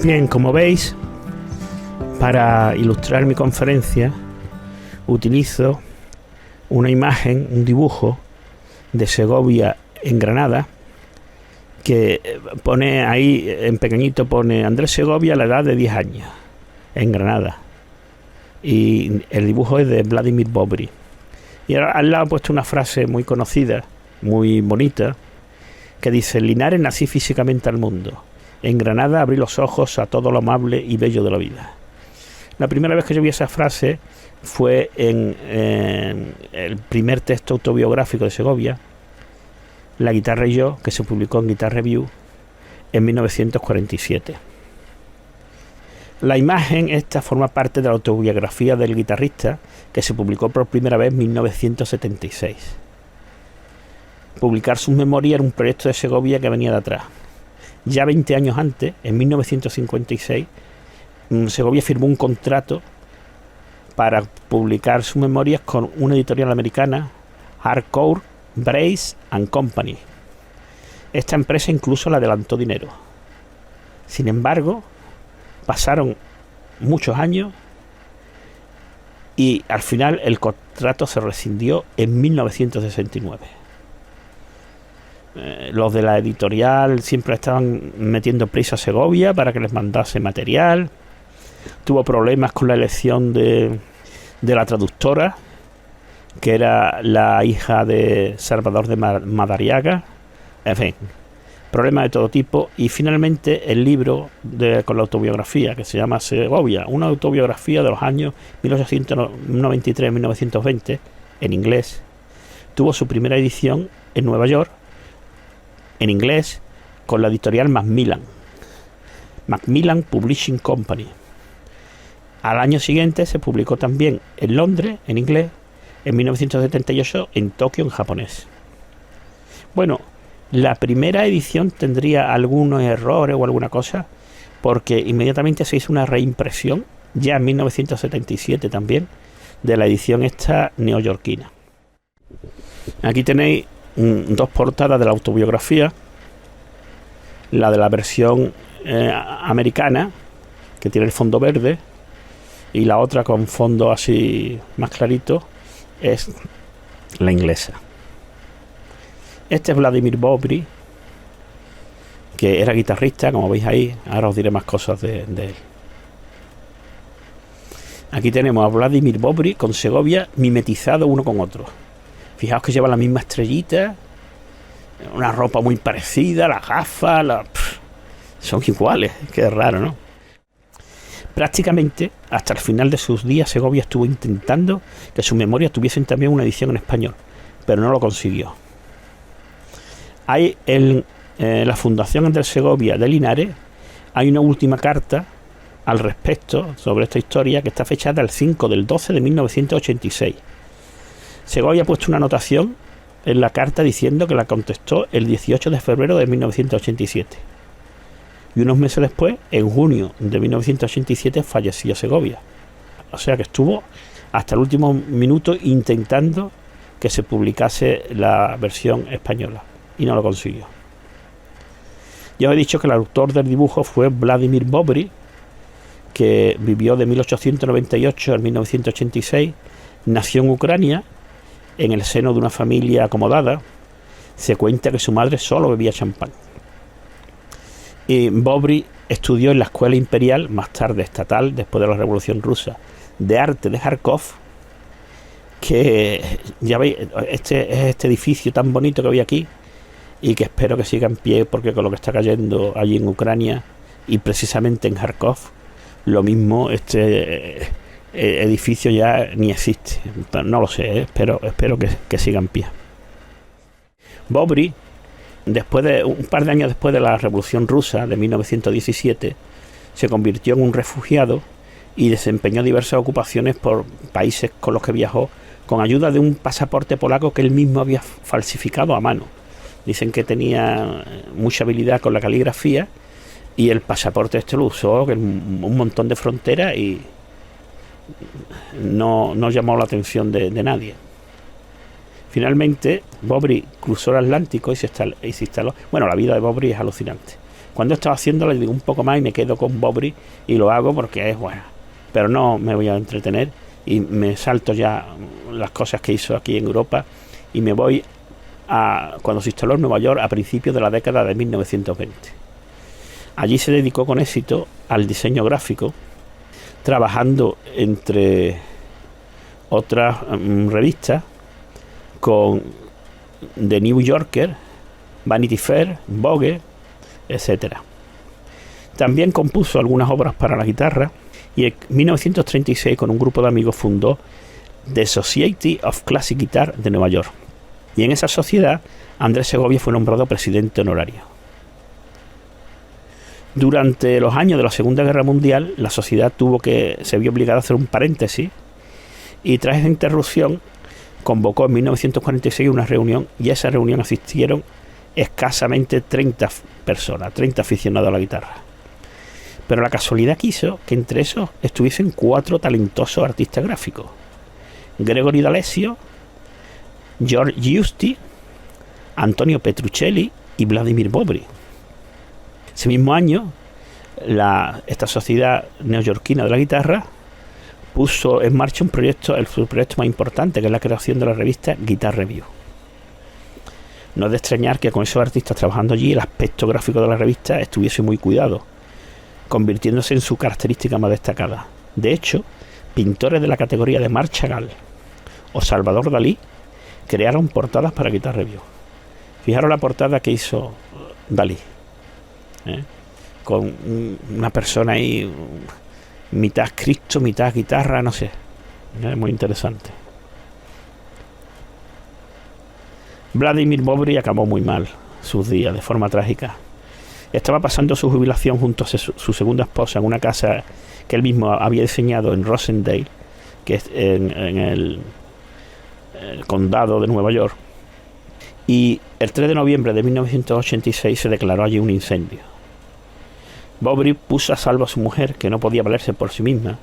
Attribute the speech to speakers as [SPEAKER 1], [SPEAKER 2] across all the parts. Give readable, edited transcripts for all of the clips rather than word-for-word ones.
[SPEAKER 1] Bien, como veis, para ilustrar mi conferencia utilizo una imagen, un dibujo de Segovia en Granada, que pone ahí en pequeñito, pone Andrés Segovia a la edad de 10 años en Granada, y el dibujo es de Vladimir Bobry, y al lado he puesto una frase muy conocida, muy bonita, que dice: Linares nací físicamente al mundo, en Granada abrí los ojos a todo lo amable y bello de la vida. La primera vez que yo vi esa frase fue en el primer texto autobiográfico de Segovia, La guitarra y yo, que se publicó en Guitar Review en 1947. La imagen esta forma parte de la autobiografía del guitarrista, que se publicó por primera vez en 1976. Publicar sus memorias era un proyecto de Segovia que venía de atrás. Ya 20 años antes, en 1956, Segovia firmó un contrato para publicar sus memorias con una editorial americana, Harcourt, Brace and Company. Esta empresa incluso le adelantó dinero. Sin embargo, pasaron muchos años y al final el contrato se rescindió en 1969. Los de la editorial siempre estaban metiendo prisa a Segovia para que les mandase material. Tuvo problemas con la elección de la traductora, que era la hija de Salvador de Madariaga. En fin, problemas de todo tipo. Y finalmente el libro con la autobiografía, que se llama Segovia, una autobiografía de los años 1893-1920, en inglés, tuvo su primera edición en Nueva York, en inglés, con la editorial Macmillan Publishing Company. Al año siguiente se publicó también en Londres, en inglés, en 1978 en Tokio, en japonés. Bueno, la primera edición tendría algunos errores o alguna cosa, porque inmediatamente se hizo una reimpresión, ya en 1977 también, de la edición esta neoyorquina. Aquí tenéis dos portadas de la autobiografía, la de la versión americana, que tiene el fondo verde, y la otra con fondo así más clarito es la inglesa. Este es Vladimir Bobry, que era guitarrista, como veis ahí. Ahora os diré más cosas de él. Aquí tenemos a Vladimir Bobry con Segovia mimetizado uno con otro. Fijaos que lleva la misma estrellita, una ropa muy parecida, las gafas, son iguales. Qué raro, ¿no? Prácticamente hasta el final de sus días Segovia estuvo intentando que sus memorias tuviesen también una edición en español, pero no lo consiguió. Hay en la Fundación Andrés Segovia de Linares, hay una última carta al respecto sobre esta historia, que está fechada el 5/12 de 1986. Segovia ha puesto una anotación en la carta diciendo que la contestó el 18 de febrero de 1987. Y unos meses después, en junio de 1987, falleció Segovia. O sea que estuvo hasta el último minuto intentando que se publicase la versión española, y no lo consiguió. Ya os he dicho que el autor del dibujo fue Vladimir Bobry, que vivió de 1898 a 1986, nació en Ucrania, en el seno de una familia acomodada. Se cuenta que su madre solo bebía champán. Y Bobry estudió en la Escuela Imperial, más tarde estatal, después de la Revolución Rusa, de arte de Kharkov, que ya veis, este es este edificio tan bonito que veis aquí, y que espero que siga en pie, porque con lo que está cayendo allí en Ucrania, y precisamente en Kharkov, lo mismo, este edificio ya ni existe. No lo sé, espero que siga en pie. Bobry, un par de años después de la Revolución Rusa de 1917, se convirtió en un refugiado y desempeñó diversas ocupaciones por países con los que viajó, con ayuda de un pasaporte polaco que él mismo había falsificado a mano. Dicen que tenía mucha habilidad con la caligrafía, y el pasaporte lo usó en un montón de fronteras y no llamó la atención de nadie. Finalmente, Bobry cruzó el Atlántico y se instaló. Bueno, la vida de Bobry es alucinante. Cuando estaba haciéndolo le digo un poco más y me quedo con Bobri y lo hago porque es bueno. Pero no me voy a entretener y me salto ya las cosas que hizo aquí en Europa y me voy a cuando se instaló en Nueva York a principios de la década de 1920. Allí se dedicó con éxito al diseño gráfico, trabajando entre otras revistas con The New Yorker, Vanity Fair, Vogue, etcétera. También compuso algunas obras para la guitarra y en 1936 con un grupo de amigos fundó The Society of Classic Guitar de Nueva York. Y en esa sociedad Andrés Segovia fue nombrado presidente honorario. Durante los años de la Segunda Guerra Mundial, la sociedad se vio obligada a hacer un paréntesis y tras esa interrupción convocó en 1946 una reunión y a esa reunión asistieron escasamente 30 personas, 30 aficionados a la guitarra. Pero la casualidad quiso que entre esos estuviesen 4 talentosos artistas gráficos: Gregory D'Alessio, George Giusti, Antonio Petruccelli y Vladimir Bobry. Ese mismo año, esta sociedad neoyorquina de la guitarra puso en marcha su proyecto más importante, que es la creación de la revista Guitar Review. No es de extrañar que con esos artistas trabajando allí el aspecto gráfico de la revista estuviese muy cuidado, convirtiéndose en su característica más destacada. De hecho, pintores de la categoría de Marc Chagall o Salvador Dalí crearon portadas para Guitar Review. Fijaros la portada que hizo Dalí, con una persona ahí, mitad Cristo, mitad guitarra, no sé, es muy interesante. Vladimir Bobry acabó muy mal sus días, de forma trágica. Estaba pasando su jubilación junto a su segunda esposa en una casa que él mismo había diseñado en Rosendale, que es en el condado de Nueva York, y el 3 de noviembre de 1986 se declaró allí un incendio. Bobry puso a salvo a su mujer, que no podía valerse por sí misma.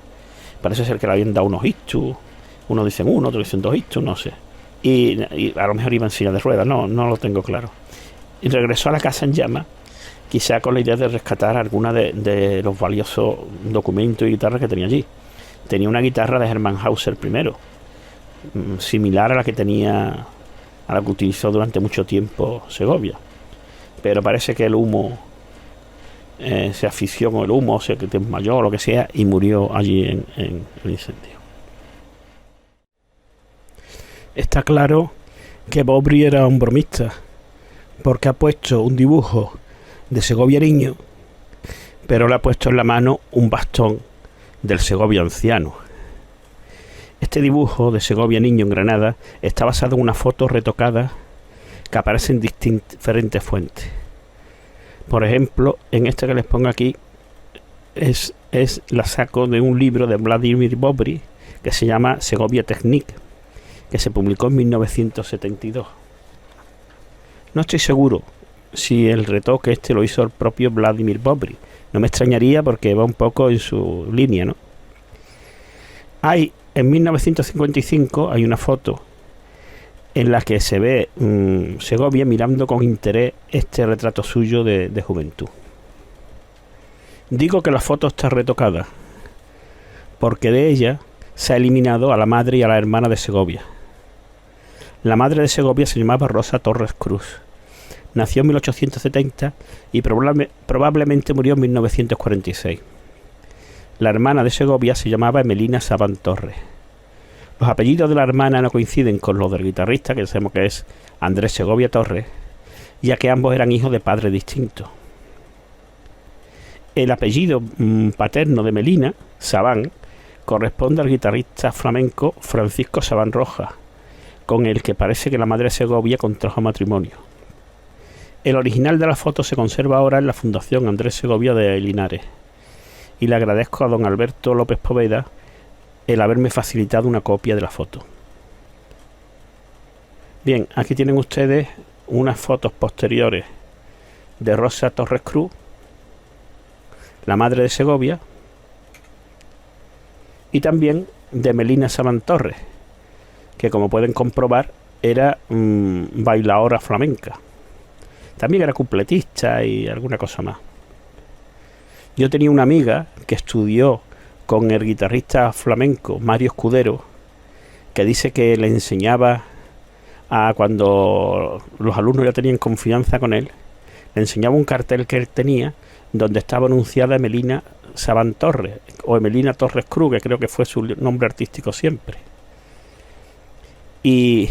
[SPEAKER 1] Parece ser que le habían dado unos ictus, unos dicen uno, otros dicen 2 ictus, no sé, y a lo mejor iba en silla de ruedas, no lo tengo claro, y regresó a la casa en llamas, quizá con la idea de rescatar alguna de los valiosos documentos y guitarras que tenía allí. Tenía una guitarra de Hermann Hauser primero, similar a la que utilizó durante mucho tiempo Segovia, pero parece que el humo se asfixió con el humo, o sea, que desmayó o lo que sea, y murió allí en el incendio. Está claro que Bobry era un bromista, porque ha puesto un dibujo de Segovia niño, pero le ha puesto en la mano un bastón del Segovia anciano. Este dibujo de Segovia niño en Granada está basado en una foto retocada que aparece en diferentes fuentes. Por ejemplo, en esta que les pongo aquí es la saco de un libro de Vladimir Bobry que se llama Segovia Technique, que se publicó en 1972. No estoy seguro si el retoque lo hizo el propio Vladimir Bobry. No me extrañaría porque va un poco en su línea, ¿no? En 1955 hay una foto en la que se ve Segovia mirando con interés este retrato suyo de juventud. Digo que la foto está retocada porque de ella se ha eliminado a la madre y a la hermana de Segovia. La madre de Segovia se llamaba Rosa Torres Cruz. Nació en 1870 y probablemente murió en 1946. La hermana de Segovia se llamaba Emelina Sabán Torres. Los apellidos de la hermana no coinciden con los del guitarrista, que sabemos que es Andrés Segovia Torres, ya que ambos eran hijos de padres distintos. El apellido paterno de Melina, Sabán, corresponde al guitarrista flamenco Francisco Sabán Rojas, con el que parece que la madre de Segovia contrajo matrimonio. El original de la foto se conserva ahora en la Fundación Andrés Segovia de Linares, y le agradezco a don Alberto López Poveda el haberme facilitado una copia de la foto. Bien, aquí tienen ustedes unas fotos posteriores de Rosa Torres Cruz, la madre de Segovia, y también de Melina Sabán Torres, que como pueden comprobar era bailadora flamenca. También era cupletista y alguna cosa más. Yo tenía una amiga que estudió con el guitarrista flamenco Mario Escudero, que dice que le enseñaba a cuando los alumnos ya tenían confianza con él, le enseñaba un cartel que él tenía donde estaba anunciada Emelina Sabán Torres, o Emelina Torres Cruz, que creo que fue su nombre artístico siempre. Y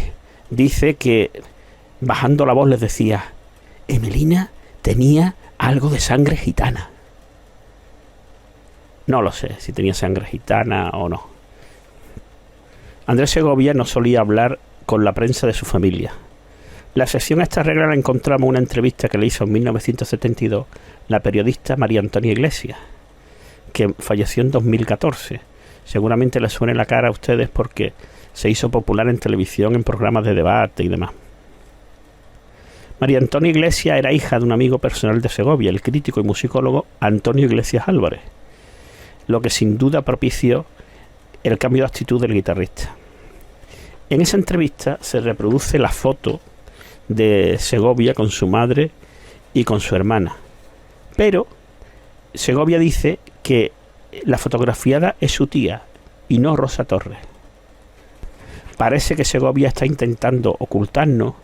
[SPEAKER 1] dice que bajando la voz les decía: Emelina tenía algo de sangre gitana. No lo sé si tenía sangre gitana o no. Andrés Segovia no solía hablar con la prensa de su familia. La excepción a esta regla la encontramos en una entrevista que le hizo en 1972 la periodista María Antonia Iglesias, que falleció en 2014. Seguramente le suene la cara a ustedes porque se hizo popular en televisión en programas de debate y demás. María Antonia Iglesias era hija de un amigo personal de Segovia, el crítico y musicólogo Antonio Iglesias Álvarez, lo que sin duda propició el cambio de actitud del guitarrista. En esa entrevista se reproduce la foto de Segovia con su madre y con su hermana, pero Segovia dice que la fotografiada es su tía y no Rosa Torres. Parece que Segovia está intentando ocultarnos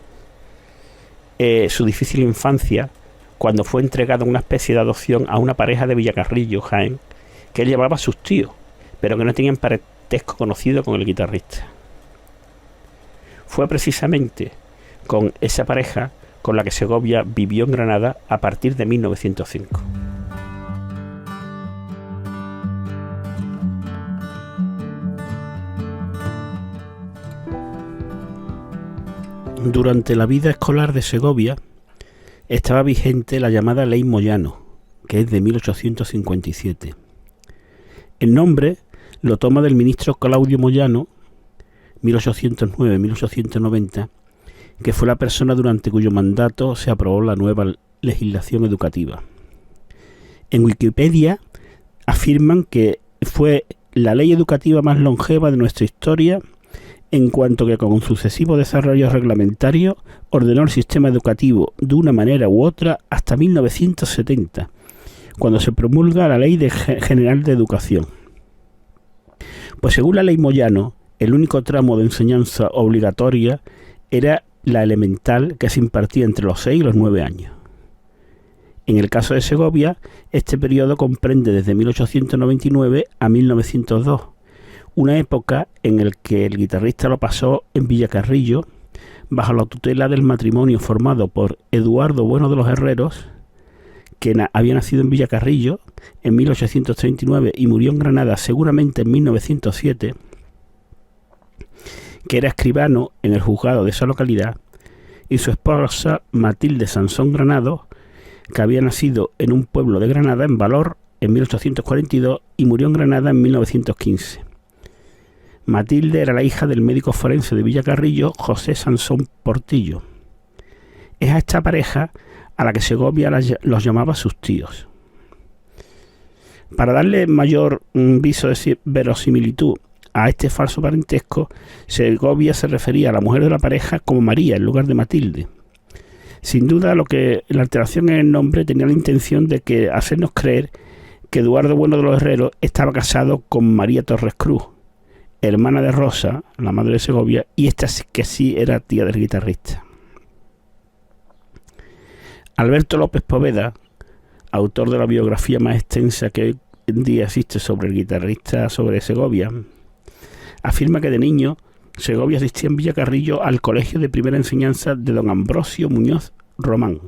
[SPEAKER 1] su difícil infancia cuando fue entregado en una especie de adopción a una pareja de Villacarrillo, Jaén, que él llevaba a sus tíos, pero que no tenían parentesco conocido con el guitarrista. Fue precisamente con esa pareja con la que Segovia vivió en Granada a partir de 1905. Durante la vida escolar de Segovia estaba vigente la llamada Ley Moyano, que es de 1857. El nombre lo toma del ministro Claudio Moyano, 1809-1890, que fue la persona durante cuyo mandato se aprobó la nueva legislación educativa. En Wikipedia afirman que fue la ley educativa más longeva de nuestra historia, en cuanto que con sucesivos desarrollos reglamentarios ordenó el sistema educativo de una manera u otra hasta 1970, cuando se promulga la Ley General de Educación. Pues según la Ley Moyano, el único tramo de enseñanza obligatoria era la elemental, que se impartía entre los 6 y los 9 años. En el caso de Segovia, este periodo comprende desde 1899 a 1902, una época en la que el guitarrista lo pasó en Villacarrillo, bajo la tutela del matrimonio formado por Eduardo Bueno de los Herreros, que había nacido en Villacarrillo en 1839 y murió en Granada seguramente en 1907, que era escribano en el juzgado de esa localidad, y su esposa Matilde Sansón Granado, que había nacido en un pueblo de Granada, en Valor, en 1842 y murió en Granada en 1915. Matilde era la hija del médico forense de Villacarrillo, José Sansón Portillo. Es a esta pareja a la que Segovia los llamaba sus tíos. Para darle mayor viso de verosimilitud a este falso parentesco, Segovia se refería a la mujer de la pareja como María en lugar de Matilde. Sin duda, la alteración en el nombre tenía la intención de hacernos creer que Eduardo Bueno de los Herreros estaba casado con María Torres Cruz, hermana de Rosa, la madre de Segovia, y esta que sí era tía del guitarrista. Alberto López Poveda, autor de la biografía más extensa que hoy en día existe sobre el guitarrista, sobre Segovia, afirma que de niño Segovia asistía en Villacarrillo al colegio de primera enseñanza de don Ambrosio Muñoz Román.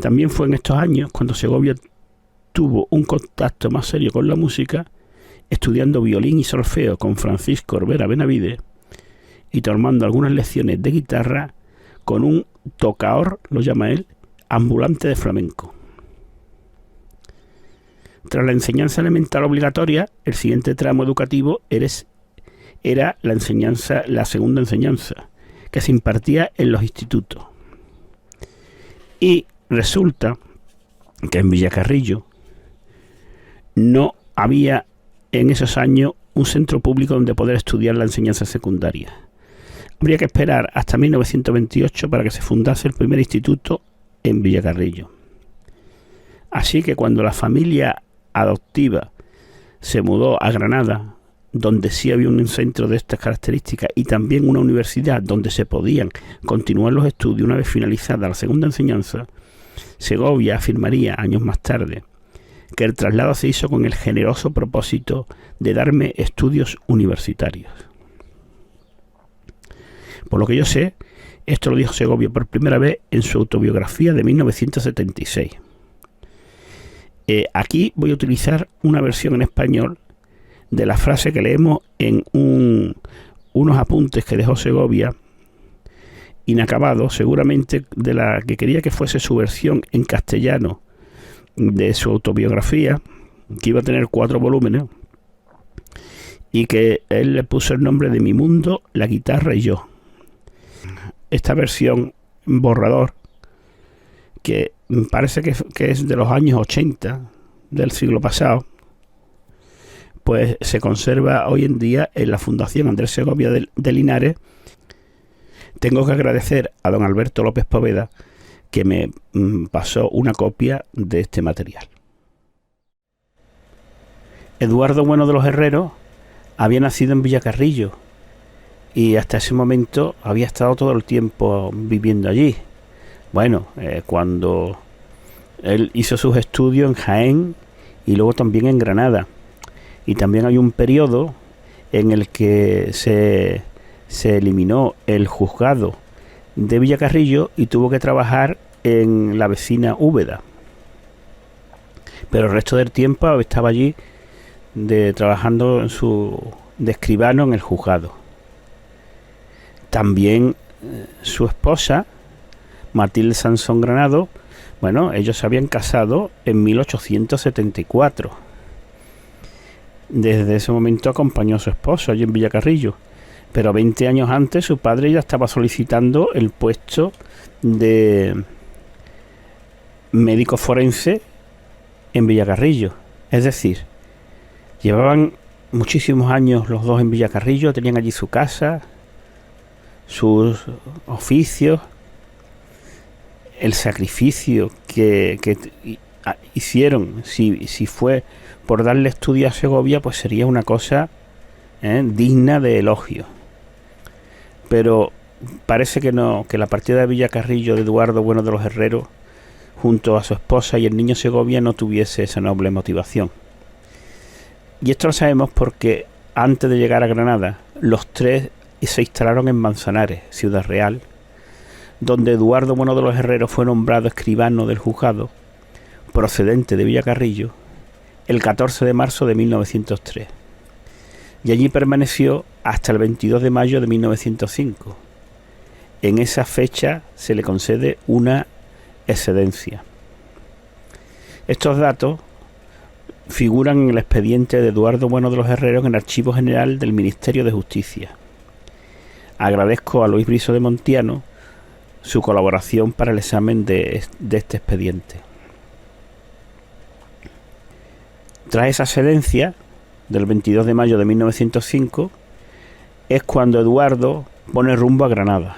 [SPEAKER 1] También fue en estos años cuando Segovia tuvo un contacto más serio con la música, estudiando violín y solfeo con Francisco Orbera Benavides y tomando algunas lecciones de guitarra con un tocaor, lo llama él, ambulante de flamenco. Tras la enseñanza elemental obligatoria, el siguiente tramo educativo era la segunda enseñanza, que se impartía en los institutos. Y resulta que en Villacarrillo no había en esos años un centro público donde poder estudiar la enseñanza secundaria. Habría que esperar hasta 1928 para que se fundase el primer instituto en Villacarrillo. Así que cuando la familia adoptiva se mudó a Granada, donde sí había un centro de estas características y también una universidad donde se podían continuar los estudios una vez finalizada la segunda enseñanza, Segovia afirmaría años más tarde que el traslado se hizo con el generoso propósito de darme estudios universitarios. Por lo que yo sé, esto lo dijo Segovia por primera vez en su autobiografía de 1976. Aquí voy a utilizar una versión en español de la frase que leemos en unos apuntes que dejó Segovia, inacabado, seguramente de la que quería que fuese su versión en castellano de su autobiografía, que iba a tener 4 volúmenes, y que él le puso el nombre de Mi mundo, la guitarra y yo. Esta versión borrador, que parece que es de los años 80 del siglo pasado, pues se conserva hoy en día en la Fundación Andrés Segovia de Linares. Tengo que agradecer a don Alberto López Poveda que me pasó una copia de este material. Eduardo Bueno de los Herreros había nacido en Villacarrillo y hasta ese momento había estado todo el tiempo viviendo allí. Bueno, cuando él hizo sus estudios en Jaén y luego también en Granada. Y también hay un periodo en el que se eliminó el juzgado de Villacarrillo y tuvo que trabajar en la vecina Úbeda. Pero el resto del tiempo estaba allí trabajando de escribano en el juzgado. También su esposa, Matilde Sansón Granado, bueno, ellos se habían casado en 1874. Desde ese momento acompañó a su esposo allí en Villacarrillo, pero 20 años antes su padre ya estaba solicitando el puesto de médico forense en Villacarrillo. Es decir, llevaban muchísimos años los dos en Villacarrillo, tenían allí su casa, sus oficios, el sacrificio que hicieron, si fue por darle estudio a Segovia, pues sería una cosa digna de elogio. Pero parece que no, que la partida de Villacarrillo de Eduardo Bueno de los Herreros, junto a su esposa y el niño Segovia, no tuviese esa noble motivación. Y esto lo sabemos porque antes de llegar a Granada, los tres se instalaron en Manzanares, Ciudad Real, donde Eduardo Bueno de los Herreros fue nombrado escribano del juzgado, procedente de Villacarrillo, el 14 de marzo de 1903, y allí permaneció hasta el 22 de mayo de 1905. En esa fecha se le concede una excedencia. Estos datos figuran en el expediente de Eduardo Bueno de los Herreros en el Archivo General del Ministerio de Justicia. Agradezco a Luis Briso de Montiano su colaboración para el examen de este expediente. Tras esa excedencia, del 22 de mayo de 1905, es cuando Eduardo pone rumbo a Granada.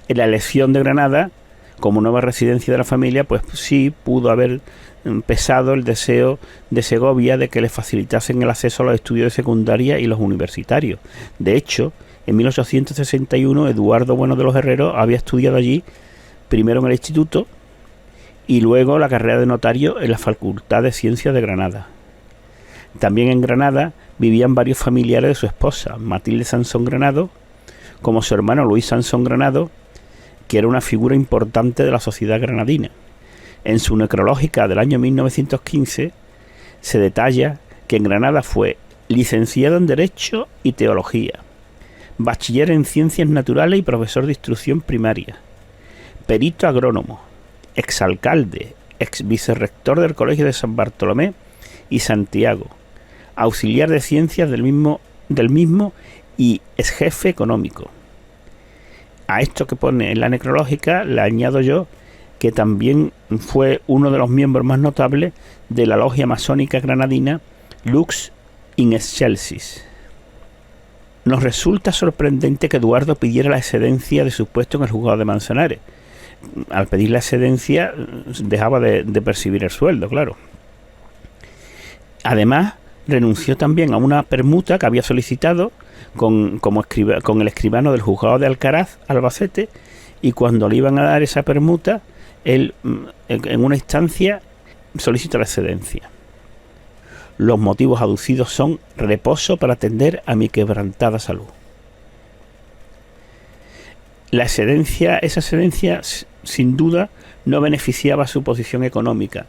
[SPEAKER 1] En la elección de Granada, como nueva residencia de la familia, pues sí pudo haber pesado el deseo de Segovia de que le facilitasen el acceso a los estudios de secundaria y los universitarios. De hecho, en 1861, Eduardo Bueno de los Herreros había estudiado allí, primero en el instituto y luego la carrera de notario en la Facultad de Ciencias de Granada. También en Granada vivían varios familiares de su esposa, Matilde Sansón Granado, como su hermano Luis Sansón Granado, que era una figura importante de la sociedad granadina. En su necrológica del año 1915 se detalla que en Granada fue licenciado en Derecho y Teología, bachiller en Ciencias Naturales y profesor de instrucción primaria, perito agrónomo, exalcalde, exvicerrector del Colegio de San Bartolomé y Santiago, auxiliar de ciencias del mismo y exjefe económico. A esto que pone en la necrológica le añado yo que también fue uno de los miembros más notables de la logia masónica granadina Lux in Excelsis. Nos resulta sorprendente que Eduardo pidiera la excedencia de su puesto en el juzgado de Manzanares. al pedir la excedencia dejaba de percibir el sueldo, claro. Además, renunció también a una permuta que había solicitado con el escribano del juzgado de Alcaraz, Albacete, y cuando le iban a dar esa permuta, él en una instancia solicita la excedencia. Los motivos aducidos son reposo para atender a mi quebrantada salud. Esa excedencia sin duda no beneficiaba su posición económica,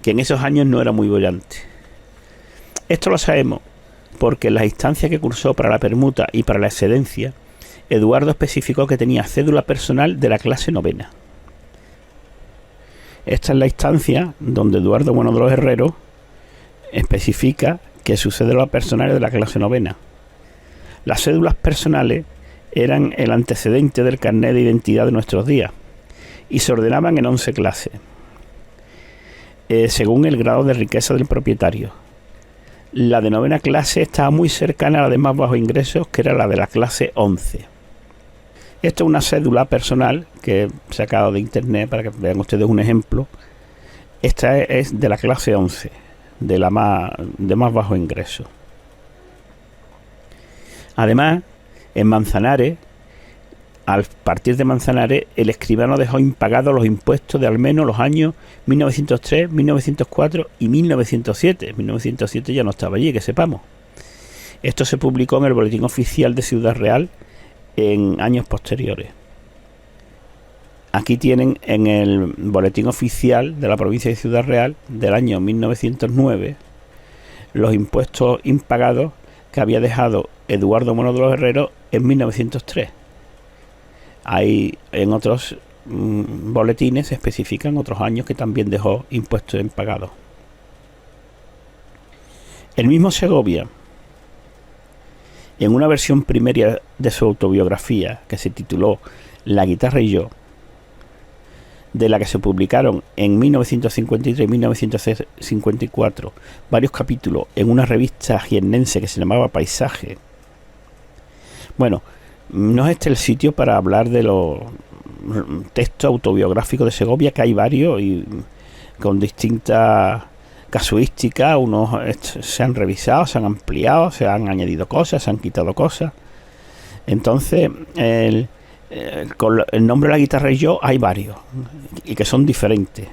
[SPEAKER 1] que en esos años no era muy brillante. Esto lo sabemos porque en las instancias que cursó para la permuta y para la excedencia, Eduardo especificó que tenía cédula personal de la clase novena. Esta es la instancia donde Eduardo Bueno de los Herreros especifica que su cédula personal es de la clase novena. Las cédulas personales eran el antecedente del carnet de identidad de nuestros días y se ordenaban en 11 clases, según el grado de riqueza del propietario. La de novena clase estaba muy cercana a la de más bajos ingresos, que era la de la clase 11. Esto es una cédula personal que he sacado de internet para que vean ustedes un ejemplo. Esta es de la clase 11, de más bajo ingreso. Además, en Manzanares, al partir de Manzanares, el escribano dejó impagados los impuestos de al menos los años 1903, 1904 y 1907. 1907 ya no estaba allí, que sepamos. Esto se publicó en el Boletín Oficial de Ciudad Real en años posteriores. Aquí tienen en el Boletín Oficial de la provincia de Ciudad Real del año 1909 los impuestos impagados que había dejado Eduardo Bueno de los Herreros en 1903. Hay en otros boletines se especifican otros años que también dejó impuestos impagados. El mismo Segovia, en una versión primaria de su autobiografía que se tituló La guitarra y yo, de la que se publicaron en 1953 y 1954 varios capítulos en una revista jiennense que se llamaba Paisaje. Bueno, no es este el sitio para hablar de los textos autobiográficos de Segovia, que hay varios y con distintas casuísticas. Unos se han revisado, se han ampliado, se han añadido cosas, se han quitado cosas. Entonces, con el nombre de La guitarra y yo hay varios y que son diferentes.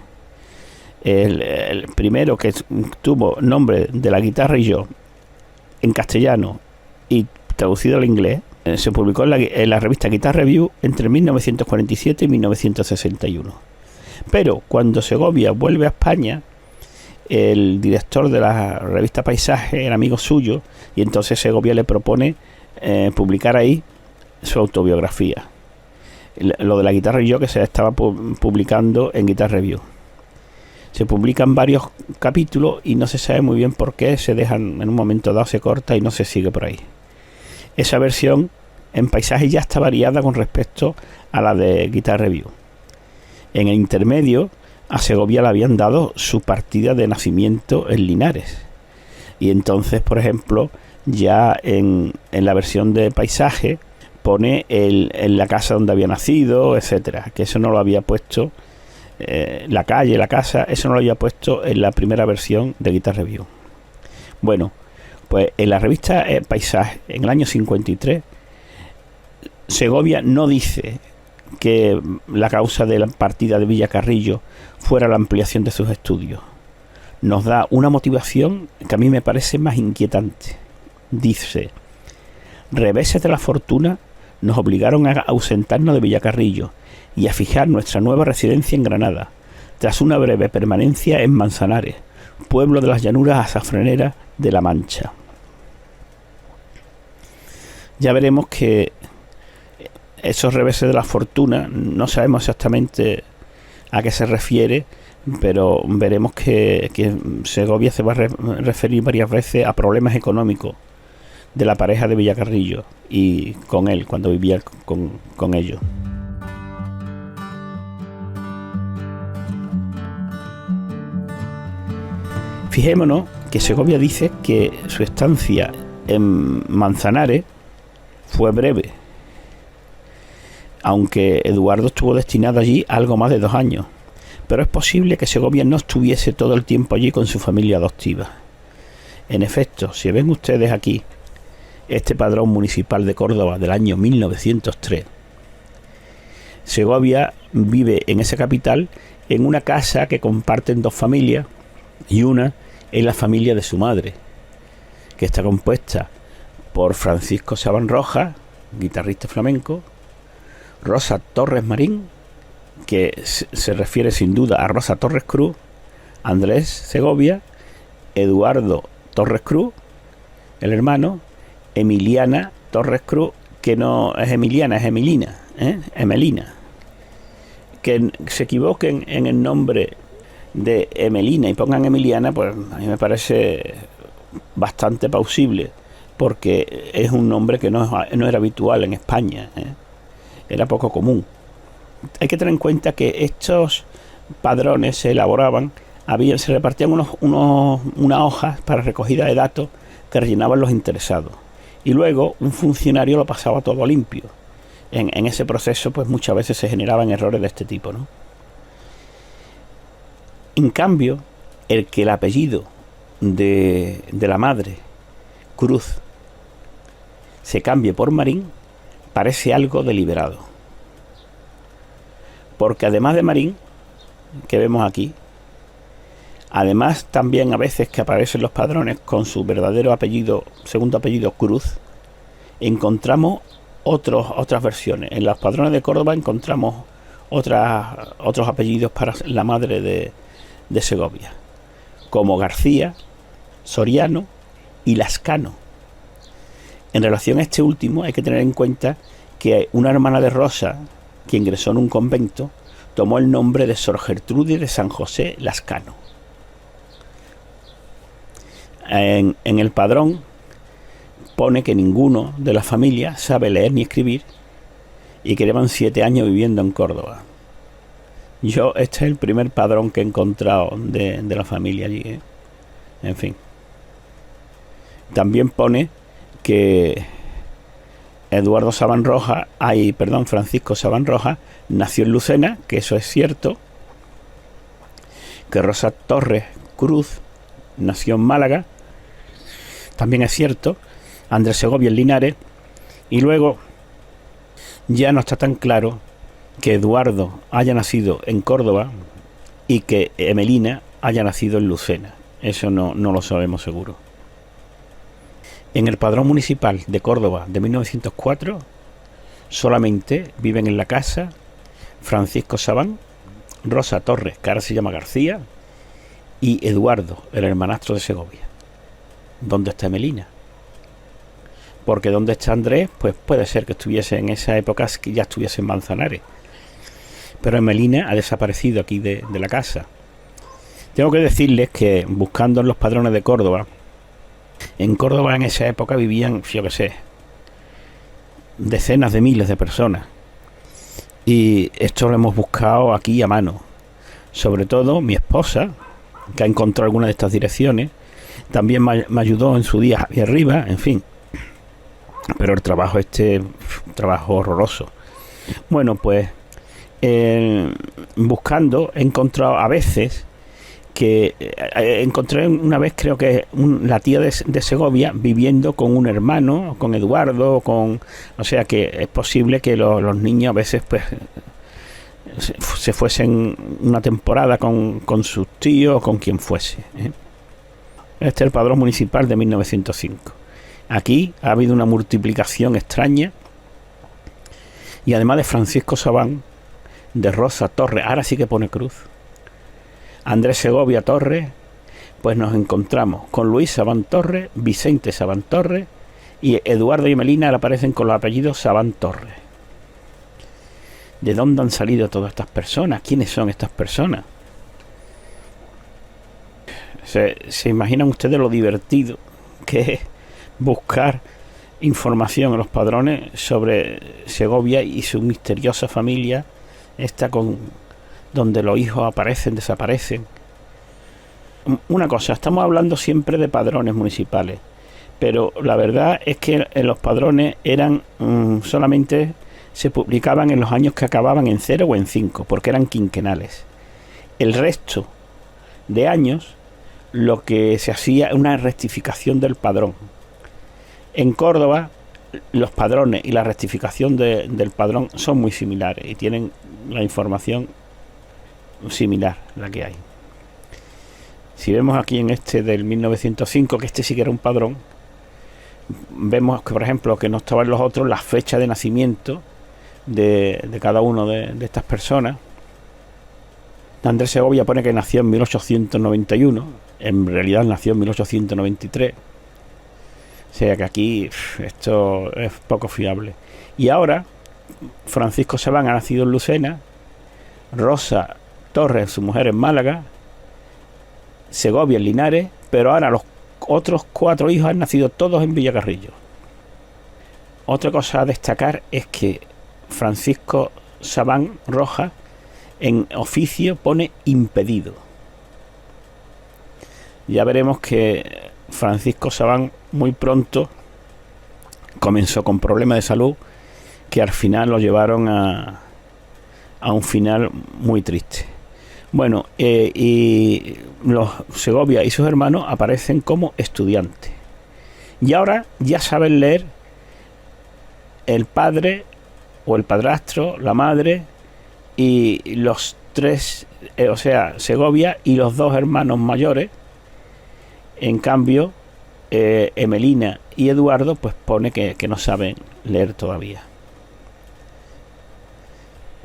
[SPEAKER 1] El primero, que tuvo nombre de La guitarra y yo en castellano y traducido al inglés, se publicó en la revista Guitar Review entre 1947 y 1961. Pero cuando Segovia vuelve a España, el director de la revista Paisaje era amigo suyo, y entonces Segovia le propone publicar ahí su autobiografía. Lo de La guitarra y yo, que se estaba publicando en Guitar Review. Se publican varios capítulos y no se sabe muy bien por qué se dejan en un momento dado, se corta y no se sigue por ahí. Esa versión en Paisaje ya está variada con respecto a la de Guitar Review. En el intermedio, a Segovia le habían dado su partida de nacimiento en Linares. Y entonces, por ejemplo, ya en la versión de Paisaje pone en la casa donde había nacido, etcétera. Que eso no lo había puesto, la calle, la casa, eso no lo había puesto en la primera versión de Guitar Review. Bueno, pues en la revista Paisaje, en el año 53, Segovia no dice que la causa de la partida de Villacarrillo fuera la ampliación de sus estudios. Nos da una motivación que a mí me parece más inquietante. Dice: reveses de la fortuna nos obligaron a ausentarnos de Villacarrillo y a fijar nuestra nueva residencia en Granada, tras una breve permanencia en Manzanares, pueblo de las llanuras azafraneras de La Mancha. Ya veremos que esos reveses de la fortuna, no sabemos exactamente a qué se refiere, pero veremos que Segovia se va a referir varias veces a problemas económicos de la pareja de Villacarrillo y con él, cuando vivía con ellos. Fijémonos que Segovia dice que su estancia en Manzanares fue breve. aunque Eduardo estuvo destinado allí algo más de 2 años. Pero es posible que Segovia no estuviese todo el tiempo allí con su familia adoptiva. En efecto, si ven ustedes aquí este padrón municipal de Córdoba del año 1903, Segovia vive en esa capital en una casa que comparten 2 familias, y una es la familia de su madre, que está compuesta por Francisco Sabán Rojas, guitarrista flamenco, Rosa Torres Marín, que se refiere sin duda a Rosa Torres Cruz, Andrés Segovia, Eduardo Torres Cruz, el hermano, Emiliana Torres Cruz, que no es Emiliana, es Emilina, Emelina. Que se equivoquen en el nombre de Emelina y pongan Emiliana, pues a mí me parece bastante plausible, porque es un nombre que no era habitual en España, era poco común. Hay que tener en cuenta que estos padrones se elaboraban, se repartían unas hojas para recogida de datos que rellenaban los interesados, y luego un funcionario lo pasaba todo limpio. En ese proceso, pues muchas veces se generaban errores de este tipo, ¿no? En cambio, el que el apellido de la madre, Cruz, se cambie por Marín, parece algo deliberado. Porque además de Marín, que vemos aquí, además también a veces que aparecen los padrones con su verdadero apellido, segundo apellido, Cruz, encontramos otras versiones. En los padrones de Córdoba encontramos otros apellidos para la madre de Segovia, como García, Soriano y Lascano. En relación a este último hay que tener en cuenta que una hermana de Rosa, que ingresó en un convento, tomó el nombre de Sor Gertrudis de San José Lascano. En el padrón pone que ninguno de la familia sabe leer ni escribir y que llevan 7 años viviendo en Córdoba. Este es el primer padrón que he encontrado de la familia allí, En fin. También pone que Francisco Sabán Rojas nació en Lucena, que eso es cierto, que Rosa Torres Cruz nació en Málaga, también es cierto, Andrés Segovia en Linares, y luego ya no está tan claro que Eduardo haya nacido en Córdoba y que Emelina haya nacido en Lucena. Eso no lo sabemos seguro. En el padrón municipal de Córdoba de 1904 solamente viven en la casa Francisco Sabán, Rosa Torres, que ahora se llama García, y Eduardo, el hermanastro de Segovia. ¿Dónde está Emelina? Porque ¿dónde está Andrés? Pues puede ser que estuviese en esa época, que ya estuviese en Manzanares. Pero Emelina ha desaparecido aquí de la casa. Tengo que decirles que buscando en los padrones de Córdoba, en Córdoba en esa época vivían, yo qué sé, decenas de miles de personas. Y esto lo hemos buscado aquí a mano. Sobre todo mi esposa, que ha encontrado alguna de estas direcciones, también me ayudó en su día Javier Rivas, en fin. Pero el trabajo trabajo horroroso. Bueno, pues buscando he encontrado a veces que encontré una vez, creo que la tía de Segovia viviendo con un hermano, con Eduardo, o sea que es posible que los niños a veces pues se fuesen una temporada con sus tíos o con quien fuese. Este es el padrón municipal de 1905. Aquí ha habido una multiplicación extraña, y además de Francisco Sabán, de Rosa Torres, ahora sí que pone Cruz, Andrés Segovia Torres, pues nos encontramos con Luis Sabán Torres, Vicente Sabán Torres, y Eduardo y Melina aparecen con los apellidos Sabán Torres. ¿De dónde han salido todas estas personas? ¿Quiénes son estas personas? ¿Se imaginan ustedes lo divertido que es buscar información en los padrones sobre Segovia y su misteriosa familia, donde los hijos aparecen, desaparecen? Una cosa, estamos hablando siempre de padrones municipales, pero la verdad es que en los padrones eran solamente se publicaban en los años que acababan en 0 o en 5, porque eran quinquenales. El resto de años lo que se hacía era una rectificación del padrón. En Córdoba los padrones y la rectificación del padrón son muy similares y tienen la información similar, la que hay. Si vemos aquí en este del 1905, que este sí que era un padrón, vemos que, por ejemplo, que no estaban los otros, la fecha de nacimiento de cada uno de estas personas. Andrés Segovia pone que nació en 1891, en realidad nació en 1893. O sea que aquí esto es poco fiable. Y ahora Francisco Sabán ha nacido en Lucena, Rosa Torres, su mujer, en Málaga, Segovia en Linares, pero ahora los otros 4 hijos han nacido todos en Villacarrillo. Otra cosa a destacar es que Francisco Sabán Rojas en oficio pone impedido. Ya veremos que Francisco Sabán muy pronto comenzó con problemas de salud que al final lo llevaron a un final muy triste. Bueno, y los Segovia y sus hermanos aparecen como estudiantes. Y ahora ya saben leer el padre o el padrastro, la madre y los 3, o sea, Segovia y los 2 hermanos mayores. En cambio, Emelina y Eduardo pues pone que no saben leer todavía.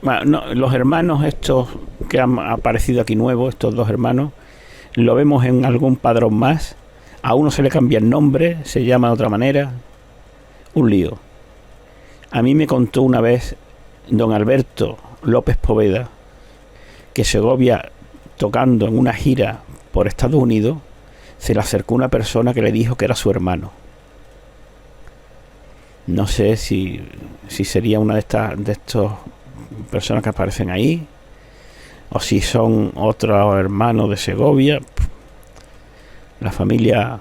[SPEAKER 1] Bueno, no, los hermanos estos que han aparecido aquí nuevos, estos 2 hermanos, lo vemos en algún padrón más. A uno se le cambia el nombre, se llama de otra manera. Un lío. A mí me contó una vez don Alberto López Poveda que Segovia, tocando en una gira por Estados Unidos, se le acercó una persona que le dijo que era su hermano. No sé si sería una de estas personas que aparecen ahí, o si son otros hermanos de Segovia. La familia,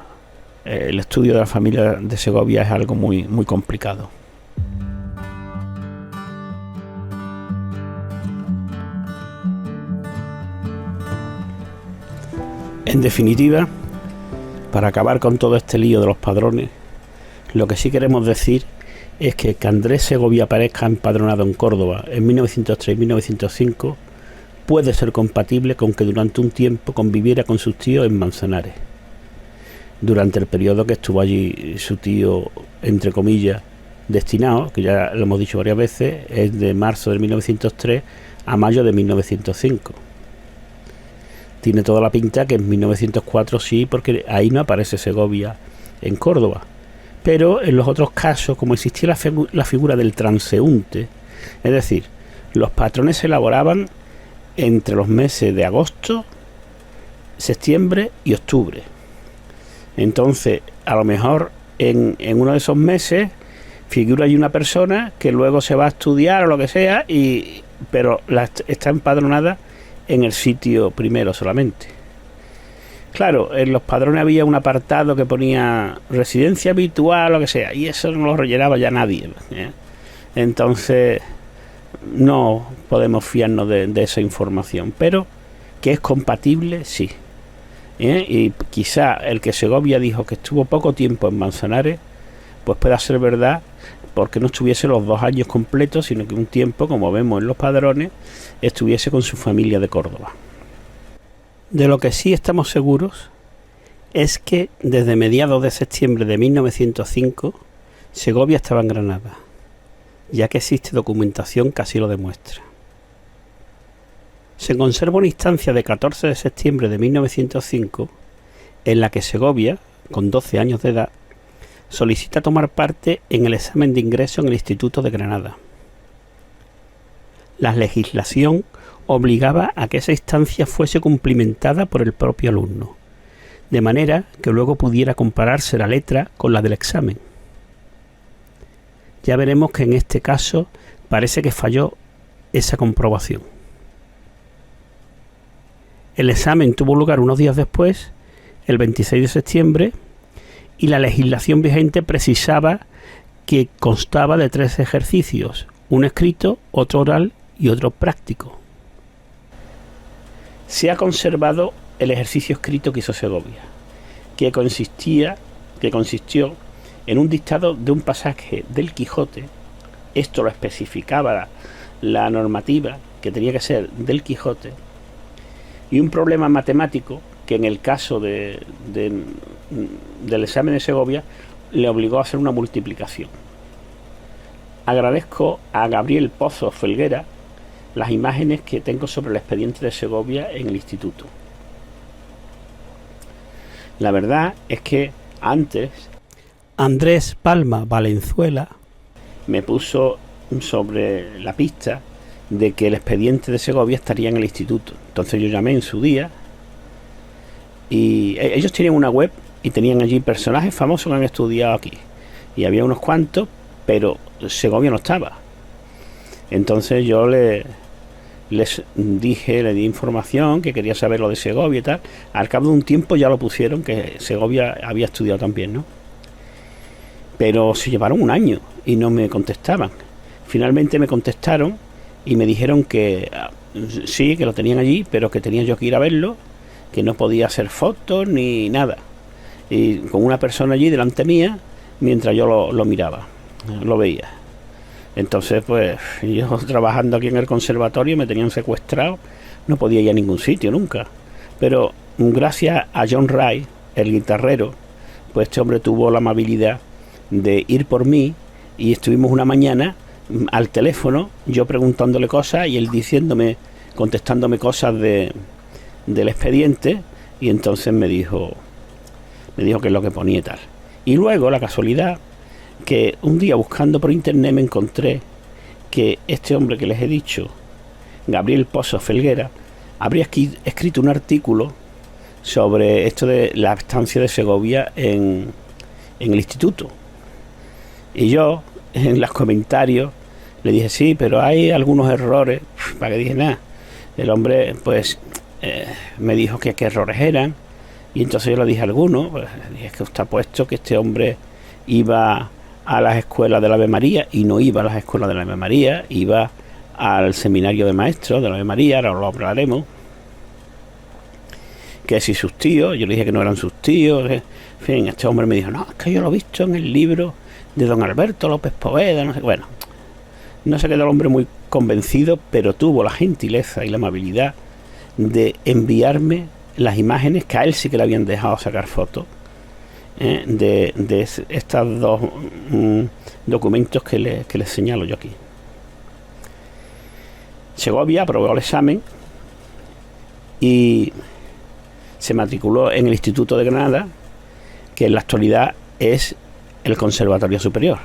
[SPEAKER 1] el estudio de la familia de Segovia es algo muy, muy complicado. En definitiva, para acabar con todo este lío de los padrones, lo que sí queremos decir es que Andrés Segovia aparezca empadronado en Córdoba en 1903 y 1905 puede ser compatible con que durante un tiempo conviviera con sus tíos en Manzanares. Durante el periodo que estuvo allí su tío, entre comillas, destinado, que ya lo hemos dicho varias veces, es de marzo de 1903 a mayo de 1905. Tiene toda la pinta que en 1904 sí, porque ahí no aparece Segovia en Córdoba. Pero en los otros casos, como existía la figura del transeúnte, es decir, los patrones se elaboraban entre los meses de agosto, septiembre y octubre. Entonces, a lo mejor en uno de esos meses figura ahí una persona que luego se va a estudiar o lo que sea, pero está empadronada en el sitio primero solamente. Claro, en los padrones había un apartado que ponía residencia habitual o lo que sea, y eso no lo rellenaba ya nadie, ¿eh? Entonces no podemos fiarnos de esa información, pero que es compatible, sí. Y quizá el que Segovia dijo que estuvo poco tiempo en Manzanares, pues pueda ser verdad, porque no estuviese los 2 años completos, sino que un tiempo, como vemos en los padrones, estuviese con su familia de Córdoba. De lo que sí estamos seguros es que desde mediados de septiembre de 1905 Segovia estaba en Granada, ya que existe documentación que así lo demuestra. Se conserva una instancia de 14 de septiembre de 1905 en la que Segovia, con 12 años de edad, solicita tomar parte en el examen de ingreso en el Instituto de Granada. La legislación obligaba a que esa instancia fuese cumplimentada por el propio alumno, de manera que luego pudiera compararse la letra con la del examen. Ya veremos que en este caso parece que falló esa comprobación. El examen tuvo lugar unos días después, el 26 de septiembre, y la legislación vigente precisaba que constaba de 3 ejercicios, uno escrito, otro oral y otro práctico. Se ha conservado el ejercicio escrito que hizo Segovia, que consistió en un dictado de un pasaje del Quijote. Esto lo especificaba la normativa, que tenía que ser del Quijote, y un problema matemático que en el caso del examen de Segovia le obligó a hacer una multiplicación. Agradezco a Gabriel Pozo Felguera las imágenes que tengo sobre el expediente de Segovia en el instituto. La verdad es que antes Andrés Palma Valenzuela me puso sobre la pista de que el expediente de Segovia estaría en el instituto. Entonces yo llamé en su día y ellos tenían una web y tenían allí personajes famosos que han estudiado aquí. Y había unos cuantos, pero Segovia no estaba. Entonces yo les di información, que quería saber lo de Segovia y tal. Al cabo de un tiempo ya lo pusieron, que Segovia había estudiado también, ¿no? Pero se llevaron un año y no me contestaban. Finalmente me contestaron y me dijeron que sí, que lo tenían allí, pero que tenía yo que ir a verlo, que no podía hacer fotos ni nada. Y con una persona allí delante mía, mientras yo lo miraba, lo veía. Entonces, pues, yo trabajando aquí en el conservatorio me tenían secuestrado, no podía ir a ningún sitio nunca. Pero gracias a John Ray, el guitarrero, pues este hombre tuvo la amabilidad de ir por mí y estuvimos una mañana al teléfono, yo preguntándole cosas y él contestándome cosas del expediente, y entonces me dijo qué es lo que ponía y tal. Y luego la casualidad que un día buscando por internet me encontré que este hombre que les he dicho, Gabriel Pozo Felguera, habría escrito un artículo sobre esto de la estancia de Segovia en el instituto. Y yo, en los comentarios, le dije, sí, pero hay algunos errores. ¿Para qué dije nada? El hombre, pues, me dijo que qué errores eran. Y entonces yo le dije algunos. Pues, es que está puesto que este hombre iba a las escuelas de la Ave María, y no iba a las escuelas de la Ave María, iba al seminario de maestros de la Ave María, ahora lo hablaremos. Que si sus tíos, yo le dije que no eran sus tíos. En fin, este hombre me dijo, no, es que yo lo he visto en el libro de don Alberto López Poveda, no sé. Bueno, no se quedó el hombre muy convencido, pero tuvo la gentileza y la amabilidad de enviarme las imágenes, que a él sí que le habían dejado sacar fotos, de estos dos documentos que les señalo yo aquí. Segovia aprobó el examen y se matriculó en el Instituto de Granada, que en la actualidad es el Conservatorio Superior.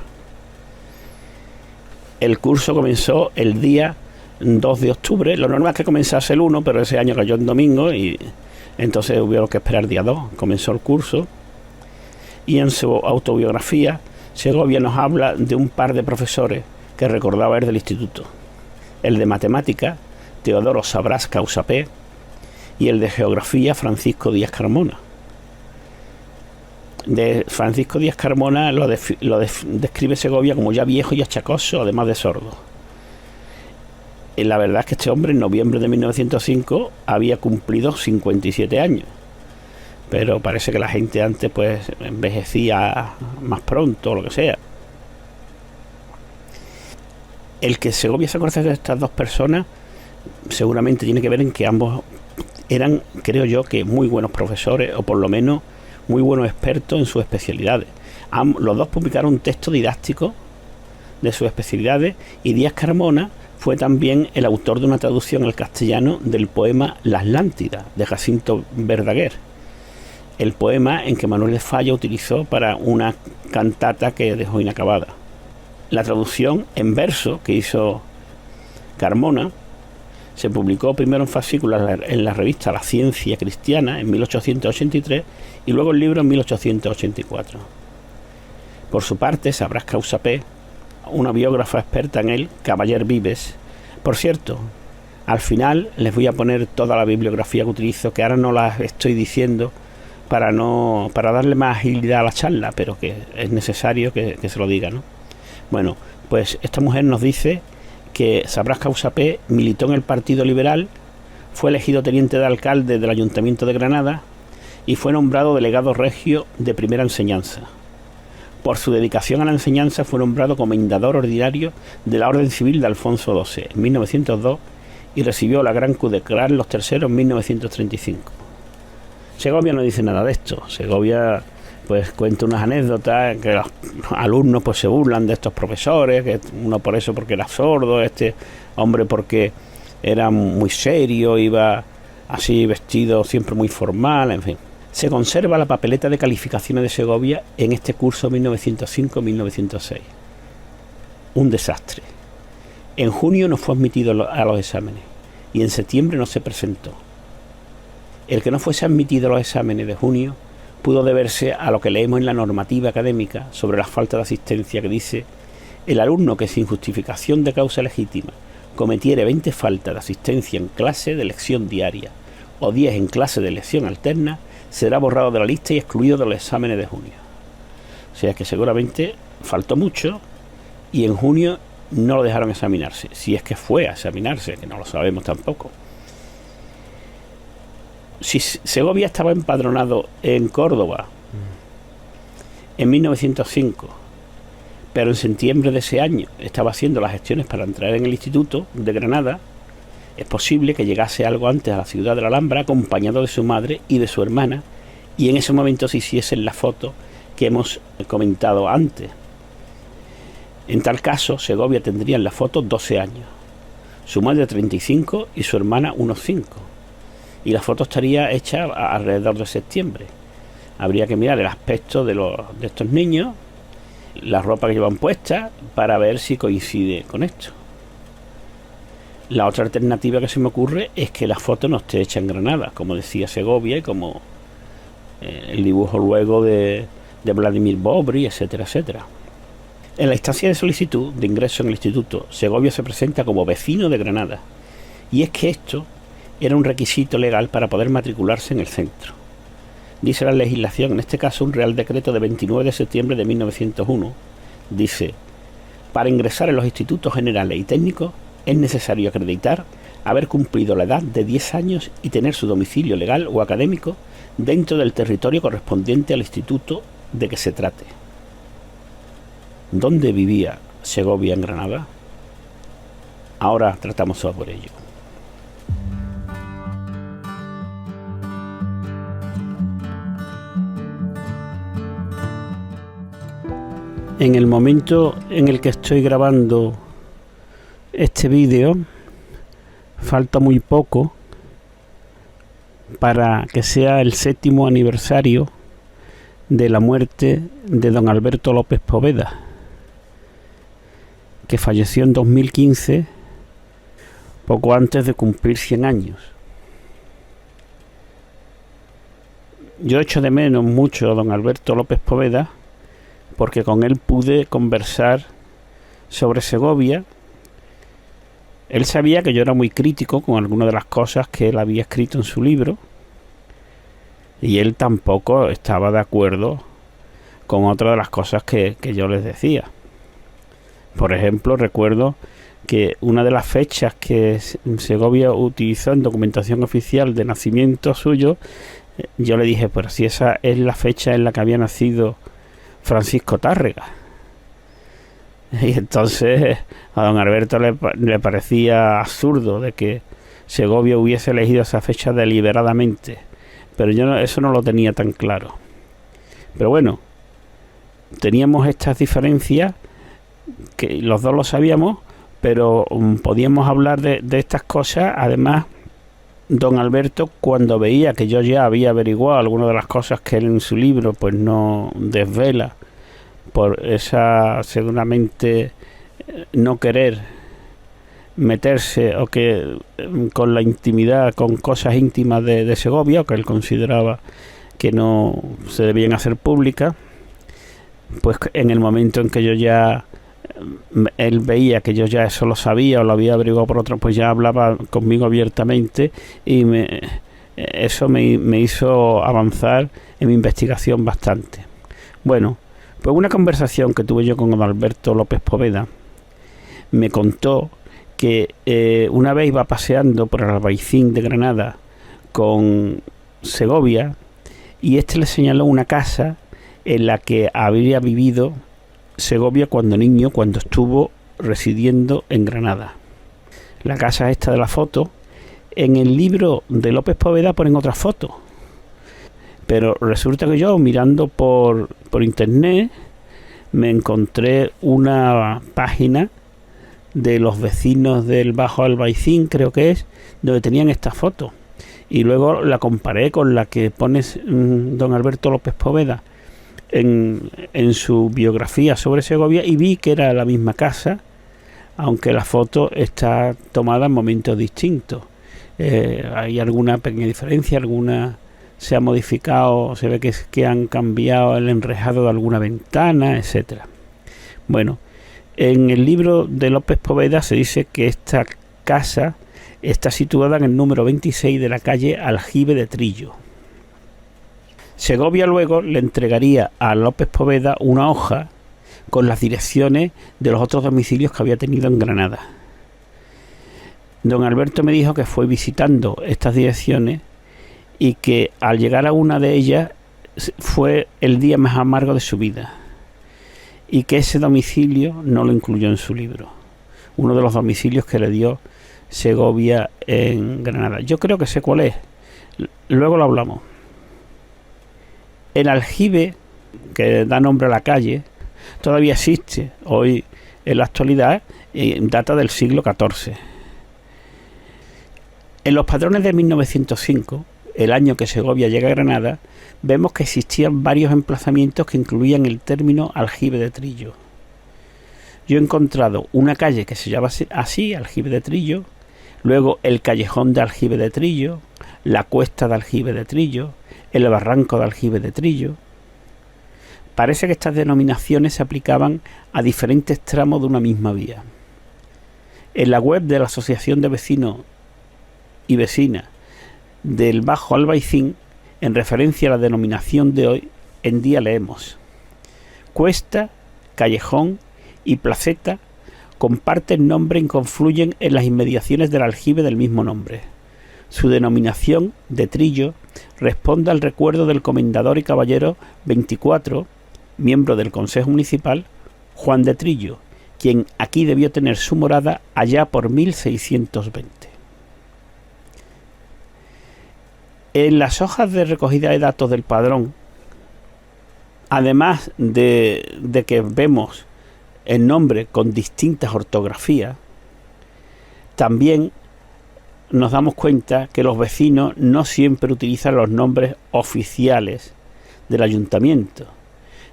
[SPEAKER 1] El curso comenzó el día 2 de octubre. Lo normal es que comenzase el 1, pero ese año cayó en domingo y entonces hubo que esperar el día 2. Comenzó el curso y en su autobiografía Segovia nos habla de un par de profesores que recordaba él del instituto. El de matemática, Teodoro Sabrás Causapé, y el de geografía, Francisco Díaz Carmona. De Francisco Díaz Carmona lo describe Segovia como ya viejo y achacoso, además de sordo. Y la verdad es que este hombre en noviembre de 1905 había cumplido 57 años. Pero parece que la gente antes pues envejecía más pronto o lo que sea. El que Segovia se conoce de estas dos personas seguramente tiene que ver en que ambos eran, creo yo, que muy buenos profesores, o por lo menos muy buenos expertos en sus especialidades. Los dos publicaron un texto didáctico de sus especialidades, y Díaz Carmona fue también el autor de una traducción al castellano del poema La Atlántida, de Jacinto Verdaguer, el poema en que Manuel de Falla utilizó para una cantata que dejó inacabada. La traducción en verso que hizo Carmona se publicó primero en fascículos en la revista La Ciencia Cristiana en 1883 y luego el libro en 1884. Por su parte, Sabrás Causapé, una biógrafa experta en él, Caballer Vives. Por cierto, al final les voy a poner toda la bibliografía que utilizo, que ahora no la estoy diciendo para darle más agilidad a la charla, pero que es necesario que se lo diga, ¿no? Bueno, pues esta mujer nos dice que Sabrás Causa P militó en el Partido Liberal, fue elegido teniente de alcalde del Ayuntamiento de Granada y fue nombrado delegado regio de primera enseñanza. Por su dedicación a la enseñanza fue nombrado comendador ordinario de la Orden Civil de Alfonso XII en 1902 y recibió la Gran Cruz de Carlos III en 1935. Segovia no dice nada de esto. Segovia pues cuenta unas anécdotas que los alumnos pues se burlan de estos profesores, que uno por eso porque era sordo, este hombre porque era muy serio, iba así vestido siempre muy formal, en fin. Se conserva la papeleta de calificaciones de Segovia en este curso 1905-1906. Un desastre. En junio no fue admitido a los exámenes y en septiembre no se presentó. El que no fuese admitido a los exámenes de junio pudo deberse a lo que leemos en la normativa académica sobre la falta de asistencia, que dice: el alumno que sin justificación de causa legítima cometiere 20 faltas de asistencia en clase de lección diaria o 10 en clase de lección alterna, será borrado de la lista y excluido de los exámenes de junio. O sea que seguramente faltó mucho y en junio no lo dejaron examinarse, si es que fue a examinarse, que no lo sabemos tampoco. Si Segovia estaba empadronado en Córdoba en 1905, pero en septiembre de ese año estaba haciendo las gestiones para entrar en el Instituto de Granada, es posible que llegase algo antes a la ciudad de la Alhambra acompañado de su madre y de su hermana, y en ese momento se hiciesen la foto que hemos comentado antes. En tal caso, Segovia tendría en la foto 12 años, su madre 35 y su hermana unos 5. Y la foto estaría hecha alrededor de septiembre. Habría que mirar el aspecto de estos niños, la ropa que llevan puesta, para ver si coincide con esto. La otra alternativa que se me ocurre es que la foto no esté hecha en Granada, como decía Segovia y como el dibujo luego de Vladimir Bobry, etcétera, etcétera. En la instancia de solicitud de ingreso en el instituto, Segovia se presenta como vecino de Granada, y es que esto era un requisito legal para poder matricularse en el centro. Dice la legislación, en este caso un Real Decreto de 29 de septiembre de 1901, dice: para ingresar en los institutos generales y técnicos es necesario acreditar haber cumplido la edad de 10 años y tener su domicilio legal o académico dentro del territorio correspondiente al instituto de que se trate. ¿Dónde vivía Segovia en Granada? Ahora tratamos sobre ello. En el momento en el que estoy grabando este vídeo, falta muy poco para que sea el 7º aniversario de la muerte de don Alberto López Poveda, que falleció en 2015, poco antes de cumplir 100 años. Yo echo de menos mucho a don Alberto López Poveda, porque con él pude conversar sobre Segovia. Él sabía que yo era muy crítico con algunas de las cosas que él había escrito en su libro, y él tampoco estaba de acuerdo con otras de las cosas que yo les decía. Por ejemplo, recuerdo que una de las fechas que Segovia utilizó en documentación oficial de nacimiento suyo, yo le dije, pero si esa es la fecha en la que había nacido Francisco Tárrega. Y entonces a don Alberto le parecía absurdo de que Segovia hubiese elegido esa fecha deliberadamente, pero yo eso no lo tenía tan claro. Pero bueno, teníamos estas diferencias que los dos lo sabíamos, pero podíamos hablar de estas cosas. Además, don Alberto, cuando veía que yo ya había averiguado algunas de las cosas que él en su libro pues no desvela, por esa seguramente no querer meterse o que con la intimidad, con cosas íntimas de Segovia, que él consideraba que no se debían hacer públicas, pues en el momento en que yo ya él veía que yo ya eso lo sabía o lo había averiguado por otro, pues ya hablaba conmigo abiertamente, y eso me hizo avanzar en mi investigación bastante. Bueno, pues una conversación que tuve yo con don Alberto López Poveda me contó que una vez iba paseando por el Albaicín de Granada con Segovia y este le señaló una casa en la que habría vivido Segovia cuando niño, cuando estuvo residiendo en Granada. La casa esta de la foto, en el libro de López Poveda ponen otra foto, pero resulta que yo mirando por internet me encontré una página de los vecinos del Bajo Albaicín, creo que es, donde tenían esta foto, y luego la comparé con la que pone don Alberto López Poveda en su biografía sobre Segovia, y vi que era la misma casa, aunque la foto está tomada en momentos distintos. Hay alguna pequeña diferencia, alguna se ha modificado, se ve que han cambiado el enrejado de alguna ventana, etcétera. Bueno, en el libro de López Poveda se dice que esta casa está situada en el número 26 de la calle Aljibe de Trillo. Segovia luego le entregaría a López Poveda una hoja con las direcciones de los otros domicilios que había tenido en Granada. Don Alberto me dijo que fue visitando estas direcciones y que al llegar a una de ellas fue el día más amargo de su vida, y que ese domicilio no lo incluyó en su libro, uno de los domicilios que le dio Segovia en Granada. Yo creo que sé cuál es, luego lo hablamos. El aljibe, que da nombre a la calle, todavía existe hoy en la actualidad, data del siglo XIV. En los padrones de 1905, el año que Segovia llega a Granada, vemos que existían varios emplazamientos que incluían el término Aljibe de Trillo. Yo he encontrado una calle que se llama así, Aljibe de Trillo, luego el callejón de Aljibe de Trillo, la cuesta de Aljibe de Trillo, el barranco de Aljibe de Trillo. Parece que estas denominaciones se aplicaban a diferentes tramos de una misma vía. En la web de la Asociación de Vecinos y Vecinas del Bajo Albaicín, en referencia a la denominación de hoy en día, leemos: cuesta, callejón y placeta comparten nombre y confluyen en las inmediaciones del aljibe del mismo nombre. Su denominación de Trillo responde al recuerdo del comendador y caballero 24, miembro del Consejo Municipal, Juan de Trillo, quien aquí debió tener su morada allá por 1620. En las hojas de recogida de datos del padrón, además de que vemos el nombre con distintas ortografías, también nos damos cuenta que los vecinos no siempre utilizan los nombres oficiales del ayuntamiento,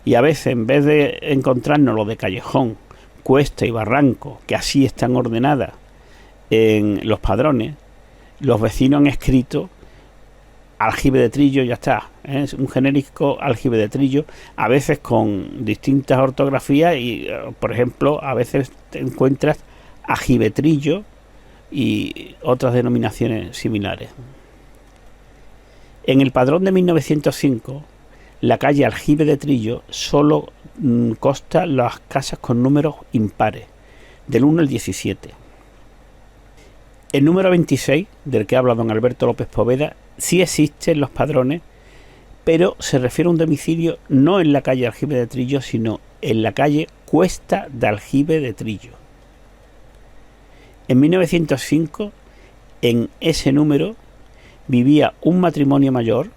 [SPEAKER 1] y a veces, en vez de encontrarnos lo de callejón, cuesta y barranco, que así están ordenadas en los padrones, los vecinos han escrito Aljibe de Trillo, ya está, es un genérico Aljibe de Trillo, a veces con distintas ortografías, y por ejemplo a veces te encuentras Ajibe Trillo y otras denominaciones similares. En el padrón de 1905, la calle Aljibe de Trillo solo consta las casas con números impares, del 1 al 17. El número 26, del que habla don Alberto López Poveda, sí existe en los padrones, pero se refiere a un domicilio no en la calle Aljibe de Trillo, sino en la calle Cuesta de Aljibe de Trillo. En 1905, en ese número, vivía un matrimonio mayor,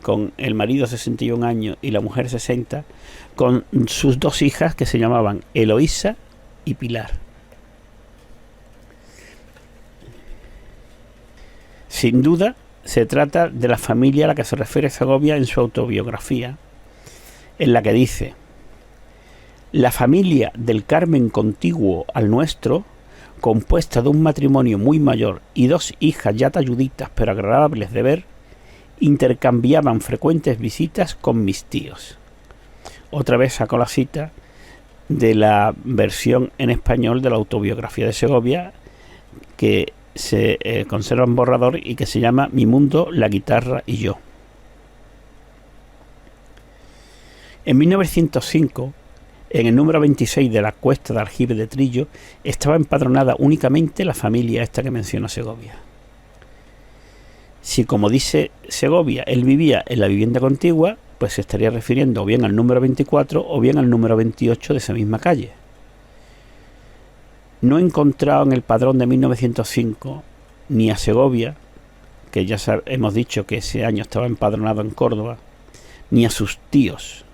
[SPEAKER 1] con el marido 61 años y la mujer 60, con sus dos hijas que se llamaban Eloísa y Pilar. Sin duda, se trata de la familia a la que se refiere Segovia en su autobiografía, en la que dice: la familia del Carmen contiguo al nuestro, compuesta de un matrimonio muy mayor y dos hijas ya talluditas pero agradables de ver, intercambiaban frecuentes visitas con mis tíos. Otra vez sacó la cita de la versión en español de la autobiografía de Segovia, que se conserva en borrador y que se llama Mi mundo, la guitarra y yo. En 1905, En el número 26 de la cuesta de Aljibe de Trillo estaba empadronada únicamente la familia esta que menciona Segovia. Si, como dice Segovia, él vivía en la vivienda contigua, pues se estaría refiriendo o bien al número 24 o bien al número 28 de esa misma calle. No he encontrado en el padrón de 1905 ni a Segovia, que ya hemos dicho que ese año estaba empadronado en Córdoba, ni a sus tíos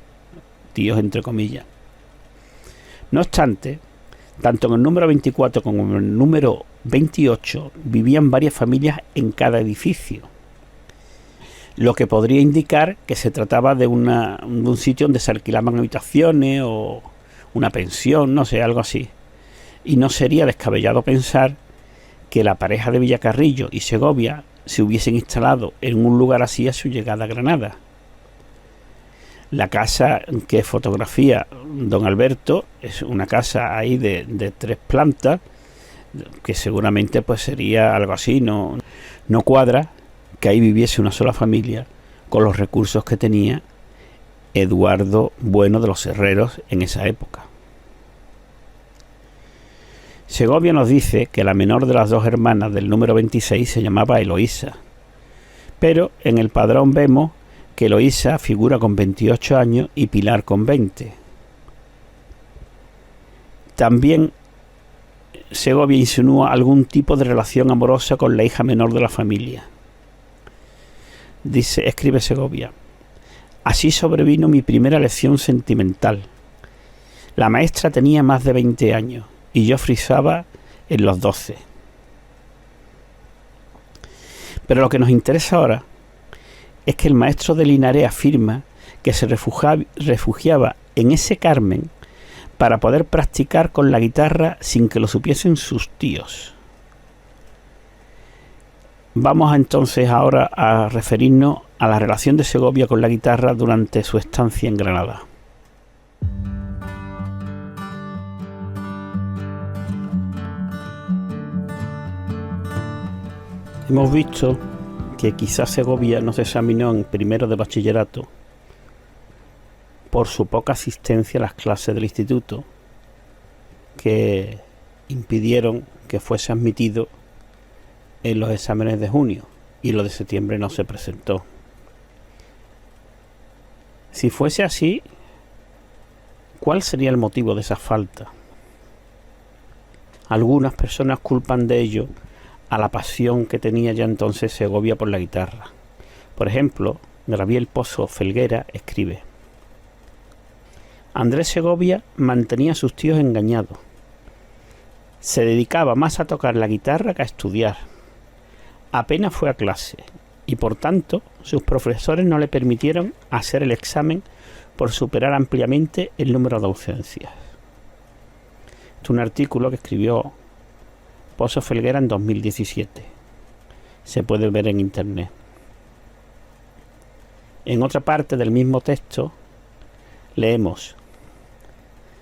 [SPEAKER 1] entre comillas. No obstante, tanto en el número 24 como en el número 28 vivían varias familias en cada edificio, lo que podría indicar que se trataba de un sitio donde se alquilaban habitaciones o una pensión, no sé, algo así. Y no sería descabellado pensar que la pareja de Villacarrillo y Segovia se hubiesen instalado en un lugar así a su llegada a Granada. La casa que fotografía don Alberto es una casa ahí de 3 plantas, que seguramente pues sería algo así, no cuadra que ahí viviese una sola familia con los recursos que tenía Eduardo Bueno de los Herreros en esa época. Segovia nos dice que la menor de las 2 hermanas del número 26 se llamaba Eloísa, pero en el padrón vemos que Eloísa figura con 28 años y Pilar con 20. También Segovia insinúa algún tipo de relación amorosa con la hija menor de la familia. Escribe Segovia: así sobrevino mi primera lección sentimental. La maestra tenía más de 20 años y yo frisaba en los 12. Pero lo que nos interesa ahora es que el maestro de Linares afirma que se refugiaba en ese Carmen para poder practicar con la guitarra sin que lo supiesen sus tíos. Vamos entonces ahora a referirnos a la relación de Segovia con la guitarra durante su estancia en Granada. Hemos visto que quizás Segovia no se examinó en primero de bachillerato por su poca asistencia a las clases del instituto, que impidieron que fuese admitido en los exámenes de junio, y lo de septiembre no se presentó. Si fuese así, ¿cuál sería el motivo de esa falta? Algunas personas culpan de ello a la pasión que tenía ya entonces Segovia por la guitarra. Por ejemplo, Gabriel Pozo Felguera escribe: Andrés Segovia mantenía a sus tíos engañados. Se dedicaba más a tocar la guitarra que a estudiar. Apenas fue a clase y por tanto sus profesores no le permitieron hacer el examen por superar ampliamente el número de ausencias. Este es un artículo que escribió Pozo Felguera en 2017. Se puede ver en internet. En otra parte del mismo texto leemos: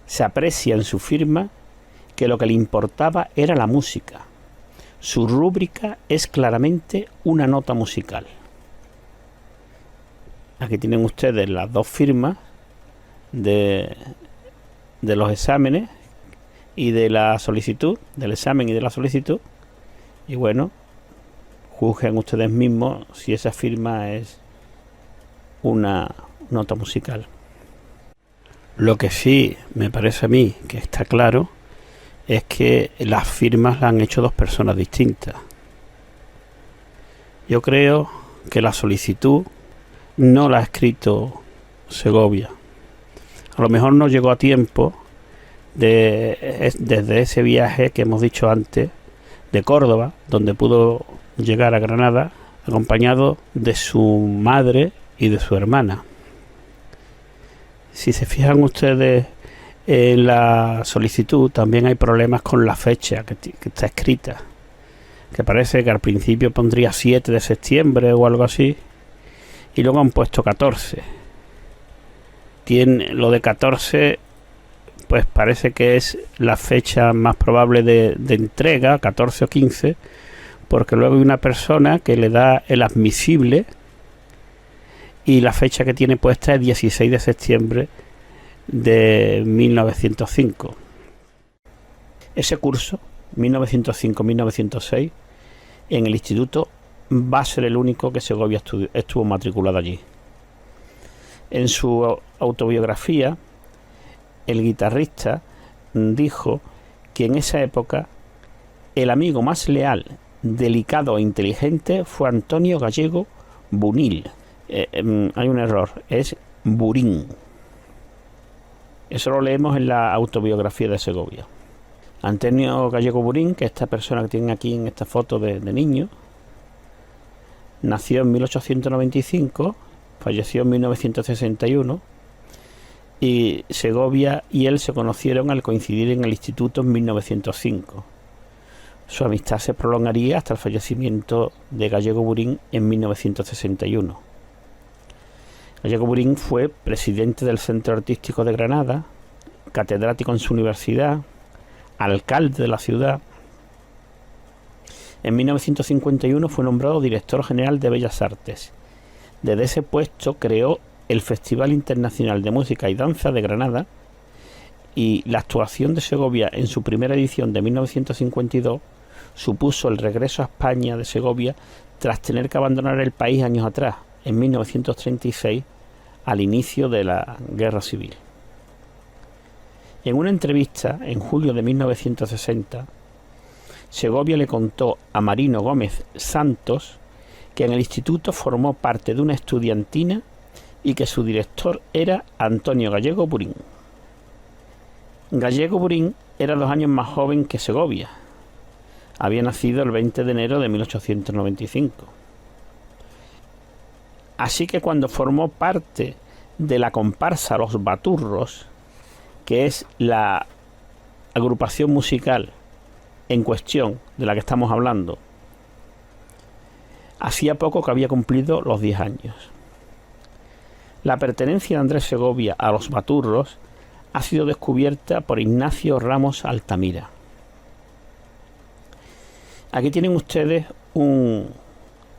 [SPEAKER 1] se aprecia en su firma que lo que le importaba era la música. Su rúbrica es claramente una nota musical. Aquí tienen ustedes las 2 firmas de los exámenes y de la solicitud, del examen y de la solicitud. Y bueno, juzguen ustedes mismos si esa firma es una nota musical. Lo que sí me parece a mí que está claro es que las firmas las han hecho 2 personas distintas. Yo creo que la solicitud no la ha escrito Segovia. A lo mejor no llegó a tiempo desde ese viaje que hemos dicho antes de Córdoba, donde pudo llegar a Granada acompañado de su madre y de su hermana. Si se fijan ustedes en la solicitud, también hay problemas con la fecha que está escrita, que parece que al principio pondría 7 de septiembre o algo así, y luego han puesto 14. Lo de 14 pues parece que es la fecha más probable de entrega, 14 o 15, porque luego hay una persona que le da el admisible y la fecha que tiene puesta es 16 de septiembre de 1905. Ese curso, 1905-1906, en el instituto va a ser el único que Segovia estuvo matriculado allí. En su autobiografía, el guitarrista dijo que en esa época el amigo más leal, delicado e inteligente fue Antonio Gallego Bunil. Hay un error, es Burín. Eso lo leemos en la autobiografía de Segovia. Antonio Gallego Burín, que es esta persona que tienen aquí en esta foto de niño, nació en 1895, falleció en 1961, y Segovia y él se conocieron al coincidir en el instituto en 1905. Su amistad se prolongaría hasta el fallecimiento de Gallego Burín en 1961. Gallego Burín fue presidente del Centro Artístico de Granada, catedrático en su universidad, alcalde de la ciudad. En 1951 fue nombrado director general de Bellas Artes. Desde ese puesto creó el Festival Internacional de Música y Danza de Granada, y la actuación de Segovia en su primera edición de 1952 supuso el regreso a España de Segovia tras tener que abandonar el país años atrás, en 1936, al inicio de la Guerra Civil. En una entrevista en julio de 1960, Segovia le contó a Marino Gómez Santos que en el instituto formó parte de una estudiantina y que su director era Antonio Gallego Burín. Gallego Burín era 2 años más joven que Segovia. Había nacido el 20 de enero de 1895. Así que cuando formó parte de la comparsa Los Baturros, que es la agrupación musical en cuestión de la que estamos hablando, hacía poco que había cumplido los 10 años. La pertenencia de Andrés Segovia a Los Baturros ha sido descubierta por Ignacio Ramos Altamira. Aquí tienen ustedes un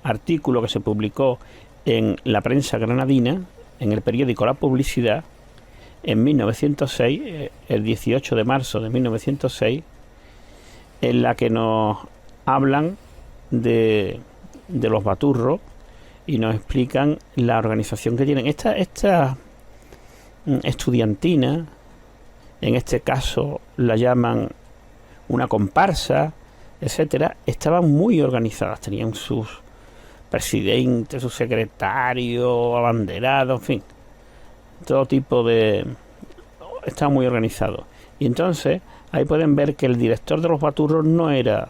[SPEAKER 1] artículo que se publicó en la prensa granadina, en el periódico La Publicidad, en 1906, el 18 de marzo de 1906, en la que nos hablan de los Baturros y nos explican la organización que tienen. Esta estudiantina, en este caso la llaman una comparsa, etcétera, estaban muy organizadas, tenían sus presidentes, sus secretarios, abanderados, en fin, todo tipo de... estaba muy organizado. Y entonces ahí pueden ver que el director de los Baturros no era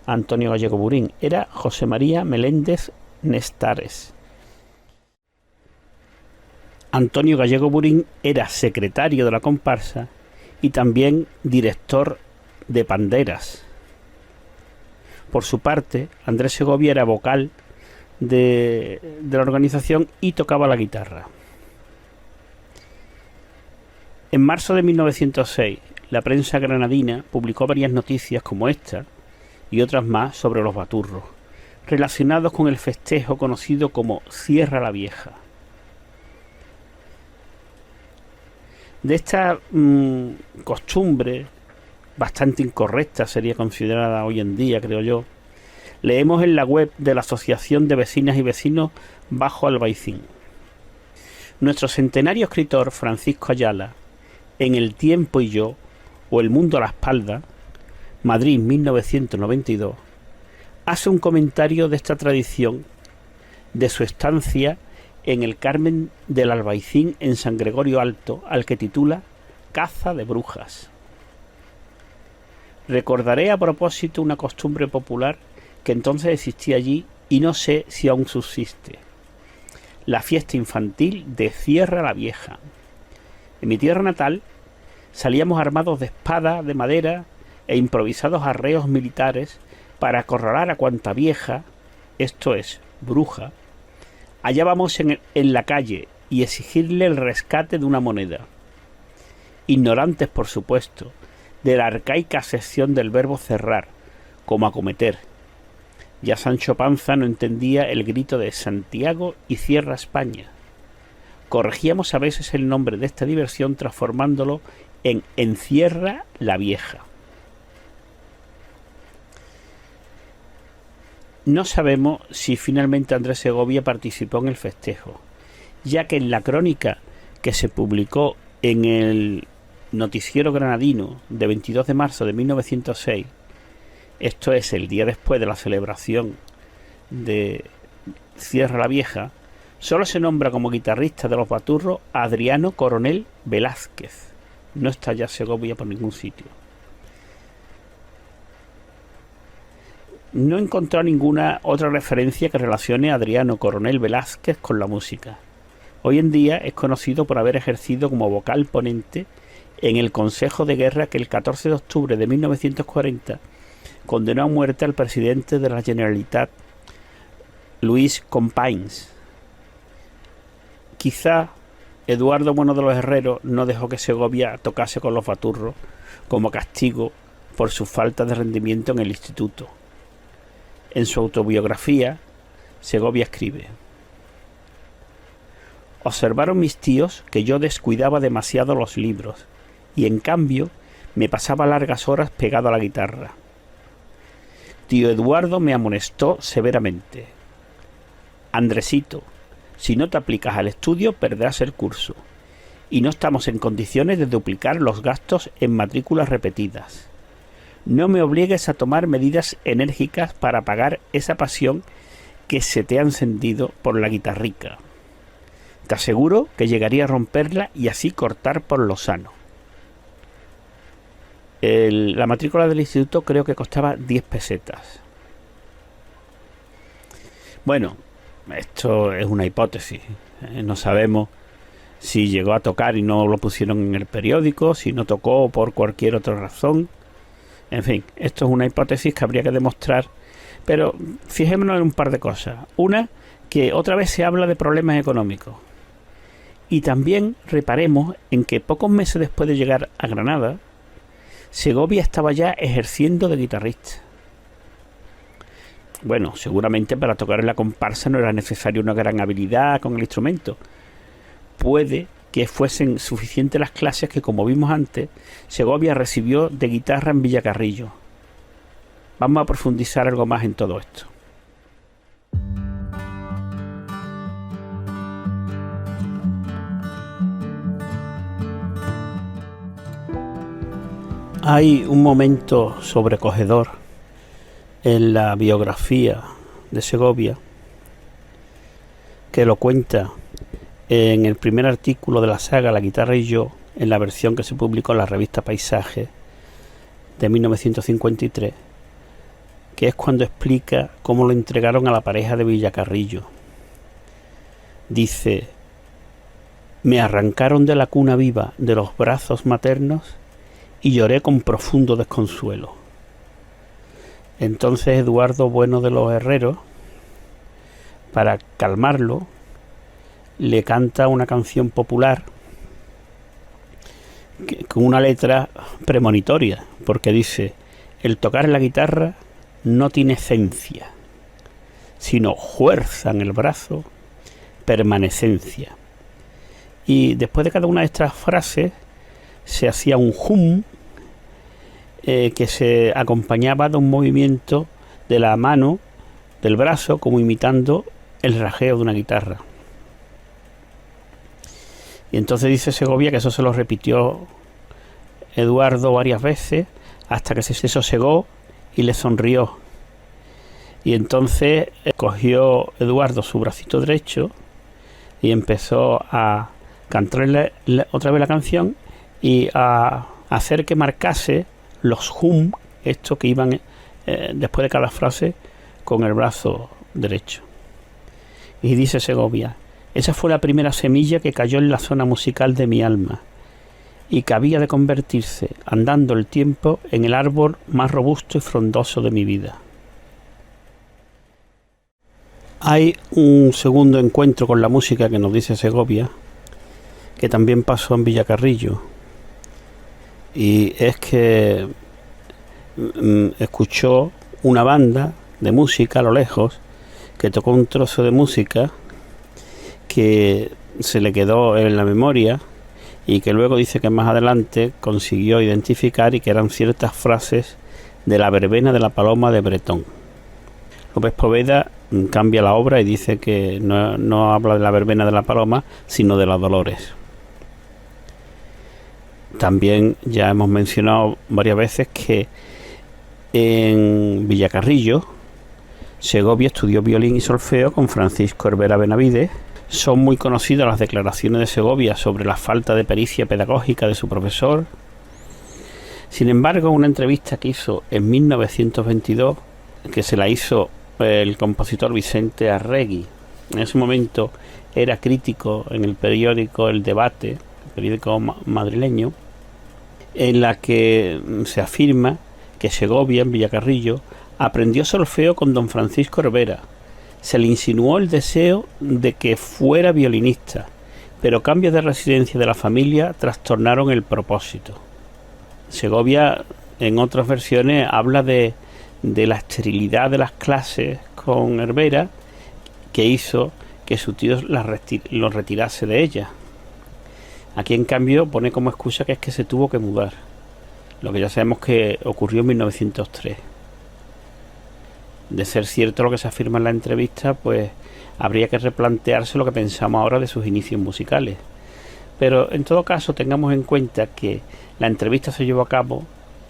[SPEAKER 1] Antonio Gallego Burín, era José María Meléndez Nestares. Antonio Gallego Burín era secretario de la comparsa y también director de panderas. Por su parte, Andrés Segovia era vocal de la organización y tocaba la guitarra. En marzo de 1906, la prensa granadina publicó varias noticias como esta y otras más sobre los Baturros, relacionados con el festejo conocido como Cierra la Vieja. De esta costumbre, bastante incorrecta sería considerada hoy en día, creo yo, leemos en la web de la Asociación de Vecinas y Vecinos Bajo Albaicín. Nuestro centenario escritor Francisco Ayala, en El tiempo y yo, o El mundo a la espalda, Madrid 1992, hace un comentario de esta tradición de su estancia en el Carmen del Albaicín en San Gregorio Alto, al que titula Caza de Brujas. Recordaré a propósito una costumbre popular que entonces existía allí y no sé si aún subsiste: la fiesta infantil de Cierra la Vieja. En mi tierra natal salíamos armados de espadas de madera e improvisados arreos militares para acorralar a cuanta vieja, esto es, bruja, hallábamos en la calle y exigirle el rescate de una moneda. Ignorantes, por supuesto, de la arcaica acepción del verbo cerrar, como acometer. Ya Sancho Panza no entendía el grito de Santiago y cierra España, corregíamos a veces el nombre de esta diversión transformándolo en Encierra la Vieja. No sabemos si finalmente Andrés Segovia participó en el festejo, ya que en la crónica que se publicó en el Noticiero Granadino de 22 de marzo de 1906, esto es el día después de la celebración de Encierra la Vieja, solo se nombra como guitarrista de los Baturros a Adriano Coronel Velázquez. No está ya Segovia por ningún sitio. No he encontrado ninguna otra referencia que relacione a Adriano Coronel Velázquez con la música. Hoy en día es conocido por haber ejercido como vocal ponente en el Consejo de Guerra que el 14 de octubre de 1940 condenó a muerte al presidente de la Generalitat, Luis Companys. Quizá Eduardo Bueno de los Herreros no dejó que Segovia tocase con los Baturros como castigo por su falta de rendimiento en el instituto. En su autobiografía, Segovia escribe: observaron mis tíos que yo descuidaba demasiado los libros y en cambio me pasaba largas horas pegado a la guitarra. Tío Eduardo me amonestó severamente: Andresito, si no te aplicas al estudio perderás el curso y no estamos en condiciones de duplicar los gastos en matrículas repetidas. No me obligues a tomar medidas enérgicas para apagar esa pasión que se te ha encendido por la guitarrica. Te aseguro que llegaría a romperla y así cortar por lo sano. La matrícula del instituto creo que costaba 10 pesetas. Bueno, esto es una hipótesis. No sabemos si llegó a tocar y no lo pusieron en el periódico, si no tocó por cualquier otra razón. En fin, esto es una hipótesis que habría que demostrar, pero fijémonos en un par de cosas. Una, que otra vez se habla de problemas económicos. Y también reparemos en que pocos meses después de llegar a Granada, Segovia estaba ya ejerciendo de guitarrista. Bueno, seguramente para tocar en la comparsa no era necesaria una gran habilidad con el instrumento. Puede que fuesen suficientes las clases que, como vimos antes, Segovia recibió de guitarra en Villacarrillo. Vamos a profundizar algo más en todo esto. Hay un momento sobrecogedor en la biografía de Segovia que lo cuenta en el primer artículo de la saga La guitarra y yo, en la versión que se publicó en la revista Paisaje de 1953, que es cuando explica cómo lo entregaron a la pareja de Villacarrillo. Dice: me arrancaron de la cuna viva de los brazos maternos y lloré con profundo desconsuelo. Entonces Eduardo Bueno de los Herreros, para calmarlo, le canta una canción popular con una letra premonitoria, porque dice: el tocar la guitarra no tiene esencia, sino fuerza en el brazo, permanecencia. Y después de cada una de estas frases se hacía un hum que se acompañaba de un movimiento de la mano, del brazo, como imitando el rajeo de una guitarra. Y entonces dice Segovia que eso se lo repitió Eduardo varias veces hasta que se sosegó y le sonrió. Y entonces cogió Eduardo su bracito derecho y empezó a cantarle otra vez la canción y a hacer que marcase los hum, estos que iban después de cada frase, con el brazo derecho. Y dice Segovia: esa fue la primera semilla que cayó en la zona musical de mi alma y que había de convertirse, andando el tiempo, en el árbol más robusto y frondoso de mi vida. Hay un segundo encuentro con la música que nos dice Segovia, que también pasó en Villacarrillo, y es que escuchó una banda de música a lo lejos que tocó un trozo de música que se le quedó en la memoria y que luego dice que más adelante consiguió identificar y que eran ciertas frases de la verbena de la paloma de Bretón. López Poveda cambia la obra y dice que no habla de la verbena de la paloma, sino de las Dolores. También ya hemos mencionado varias veces que en Villacarrillo Segovia estudió violín y solfeo con Francisco Herrera Benavides. Son muy conocidas las declaraciones de Segovia sobre la falta de pericia pedagógica de su profesor. Sin embargo, una entrevista que hizo en 1922, que se la hizo el compositor Vicente Arregui, en ese momento era crítico en el periódico El Debate, el periódico madrileño, en la que se afirma que Segovia, en Villacarrillo, aprendió solfeo con don Francisco Herrera. Se le insinuó el deseo de que fuera violinista, pero cambios de residencia de la familia trastornaron el propósito. Segovia, en otras versiones, habla de la esterilidad de las clases con Herrera, que hizo que su tío lo retirase de ella. Aquí, en cambio, pone como excusa que es que se tuvo que mudar, lo que ya sabemos que ocurrió en 1903. De ser cierto lo que se afirma en la entrevista, pues habría que replantearse lo que pensamos ahora de sus inicios musicales. Pero en todo caso, tengamos en cuenta que la entrevista se llevó a cabo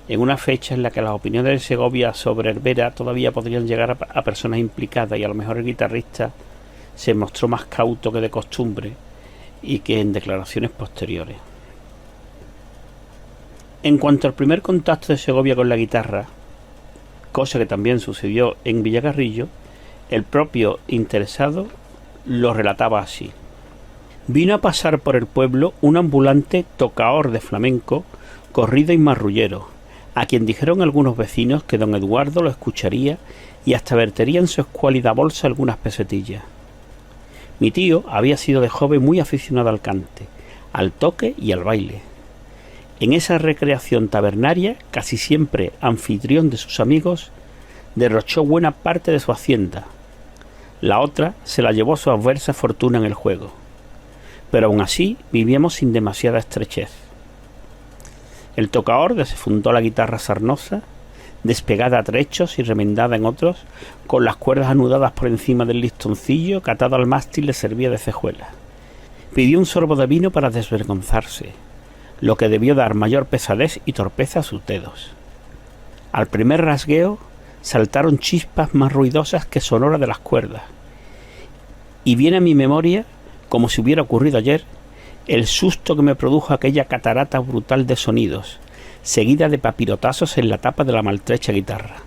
[SPEAKER 1] en una fecha en la que las opiniones de Segovia sobre Herrera todavía podrían llegar a personas implicadas, y a lo mejor el guitarrista se mostró más cauto que de costumbre y que en declaraciones posteriores. En cuanto al primer contacto de Segovia con la guitarra, cosa que también sucedió en Villacarrillo, el propio interesado lo relataba así: vino a pasar por el pueblo un ambulante tocaor de flamenco, corrido y marrullero, a quien dijeron algunos vecinos que don Eduardo lo escucharía y hasta vertería en su escuálida bolsa algunas pesetillas. Mi tío había sido de joven muy aficionado al cante, al toque y al baile. En esa recreación tabernaria, casi siempre anfitrión de sus amigos, derrochó buena parte de su hacienda. La otra se la llevó su adversa fortuna en el juego. Pero aún así vivíamos sin demasiada estrechez. El tocaor desenfundó la guitarra sarnosa, despegada a trechos y remendada en otros, con las cuerdas anudadas por encima del listoncillo que atado al mástil le servía de cejuela. Pidió un sorbo de vino para desvergonzarse, lo que debió dar mayor pesadez y torpeza a sus dedos. Al primer rasgueo saltaron chispas más ruidosas que sonoras de las cuerdas, y viene a mi memoria, como si hubiera ocurrido ayer, el susto que me produjo aquella catarata brutal de sonidos, seguida de papirotazos en la tapa de la maltrecha guitarra.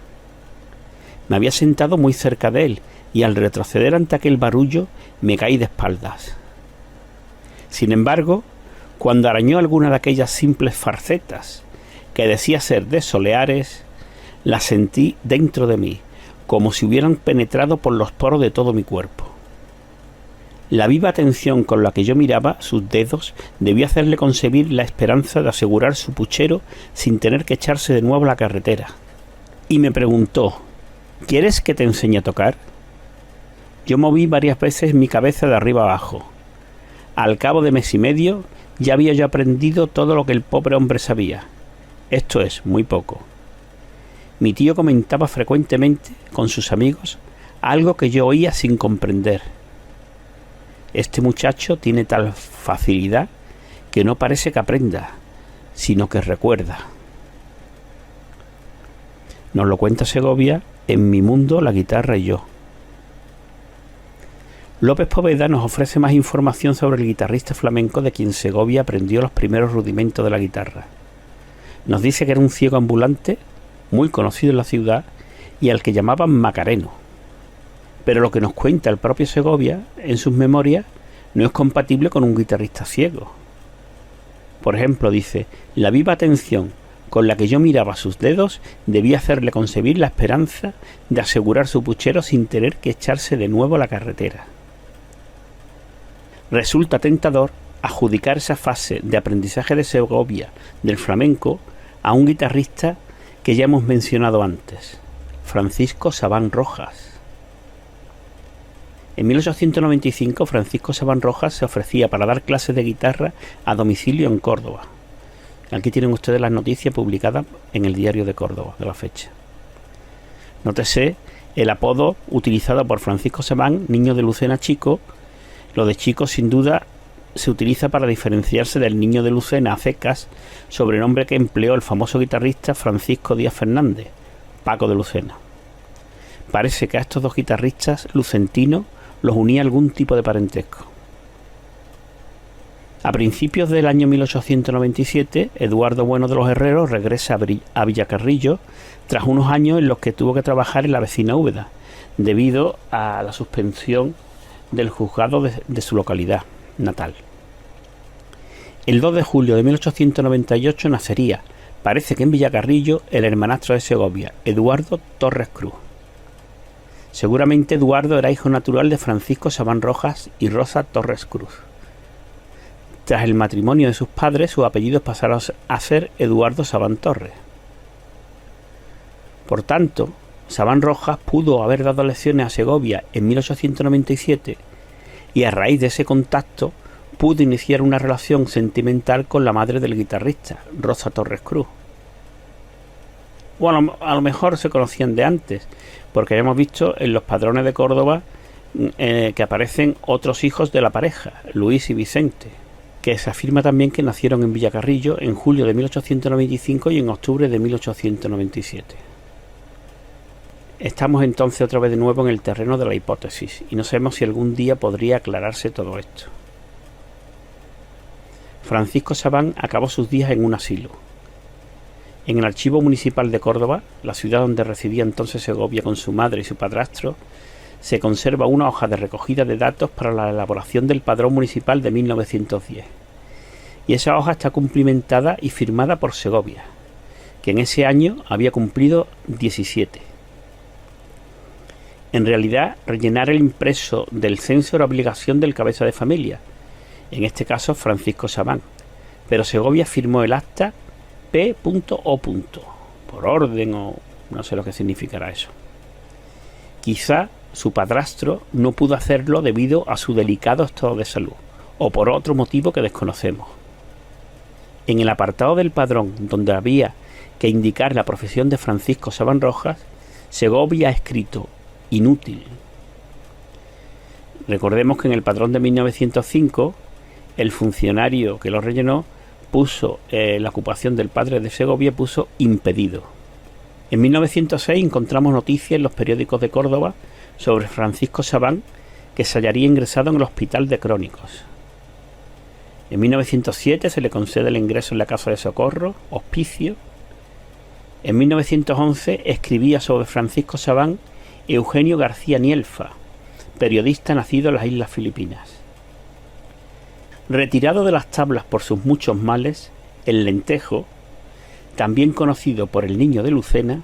[SPEAKER 1] Me había sentado muy cerca de él, y al retroceder ante aquel barullo me caí de espaldas. Sin embargo, cuando arañó alguna de aquellas simples farcetas que decía ser de soleares, las sentí dentro de mí, como si hubieran penetrado por los poros de todo mi cuerpo. La viva atención con la que yo miraba sus dedos debió hacerle concebir la esperanza de asegurar su puchero sin tener que echarse de nuevo a la carretera. Y me preguntó: ¿quieres que te enseñe a tocar? Yo moví varias veces mi cabeza de arriba abajo. Al cabo de mes y medio ya había yo aprendido todo lo que el pobre hombre sabía. Esto es, muy poco. Mi tío comentaba frecuentemente con sus amigos algo que yo oía sin comprender. Este muchacho tiene tal facilidad que no parece que aprenda, sino que recuerda. Nos lo cuenta Segovia en Mi mundo, la guitarra y yo. López Poveda nos ofrece más información sobre el guitarrista flamenco de quien Segovia aprendió los primeros rudimentos de la guitarra. Nos dice que era un ciego ambulante, muy conocido en la ciudad, y al que llamaban Macareno. Pero lo que nos cuenta el propio Segovia en sus memorias no es compatible con un guitarrista ciego. Por ejemplo, dice: la viva atención con la que yo miraba sus dedos debía hacerle concebir la esperanza de asegurar su puchero sin tener que echarse de nuevo a la carretera. Resulta tentador adjudicar esa fase de aprendizaje de Segovia del flamenco a un guitarrista que ya hemos mencionado antes, Francisco Sabán Rojas. En 1895 Francisco Sabán Rojas se ofrecía para dar clases de guitarra a domicilio en Córdoba. Aquí tienen ustedes las noticias publicadas en el Diario de Córdoba de la fecha. Nótese el apodo utilizado por Francisco Sabán, niño de Lucena Chico. Lo de Chico sin duda se utiliza para diferenciarse del niño de Lucena a secas, sobrenombre que empleó el famoso guitarrista Francisco Díaz Fernández, Paco de Lucena. Parece que a estos dos guitarristas lucentinos los unía algún tipo de parentesco. A principios del año 1897, Eduardo Bueno de los Herreros regresa a Villacarrillo tras unos años en los que tuvo que trabajar en la vecina Úbeda, debido a la suspensión del juzgado de su localidad natal. El 2 de julio de 1898 nacería, parece que en Villacarrillo, el hermanastro de Segovia, Eduardo Torres Cruz. Seguramente Eduardo era hijo natural de Francisco Sabán Rojas y Rosa Torres Cruz. Tras el matrimonio de sus padres, sus apellidos pasaron a ser Eduardo Sabán Torres. Por tanto, Sabán Rojas pudo haber dado lecciones a Segovia en 1897 y a raíz de ese contacto pudo iniciar una relación sentimental con la madre del guitarrista, Rosa Torres Cruz. O a lo mejor se conocían de antes, porque ya hemos visto en los padrones de Córdoba que aparecen otros hijos de la pareja, Luis y Vicente, que se afirma también que nacieron en Villacarrillo en julio de 1895 y en octubre de 1897. Estamos entonces otra vez de nuevo en el terreno de la hipótesis y no sabemos si algún día podría aclararse todo esto. Francisco Sabán acabó sus días en un asilo. En el Archivo Municipal de Córdoba, la ciudad donde residía entonces Segovia con su madre y su padrastro, se conserva una hoja de recogida de datos para la elaboración del padrón municipal de 1910. Y esa hoja está cumplimentada y firmada por Segovia, que en ese año había cumplido 17. En realidad, rellenar el impreso del censo era obligación del cabeza de familia, en este caso Francisco Sabán, pero Segovia firmó el acta P.O. por orden o no sé lo que significará eso. Quizá su padrastro no pudo hacerlo debido a su delicado estado de salud o por otro motivo que desconocemos. En el apartado del padrón donde había que indicar la profesión de Francisco Sabán Rojas, Segovia ha escrito inútil. Recordemos que en el padrón de 1905 el funcionario que lo rellenó puso la ocupación del padre de Segovia, puso impedido. En 1906 encontramos noticias en los periódicos de Córdoba sobre Francisco Sabán, que se hallaría ingresado en el Hospital de Crónicos. En 1907 se le concede el ingreso en la Casa de Socorro, hospicio. En 1911 escribía sobre Francisco Sabán Eugenio García Nielfa, periodista nacido en las Islas Filipinas. Retirado de las tablas por sus muchos males, el Lentejo, también conocido por el Niño de Lucena,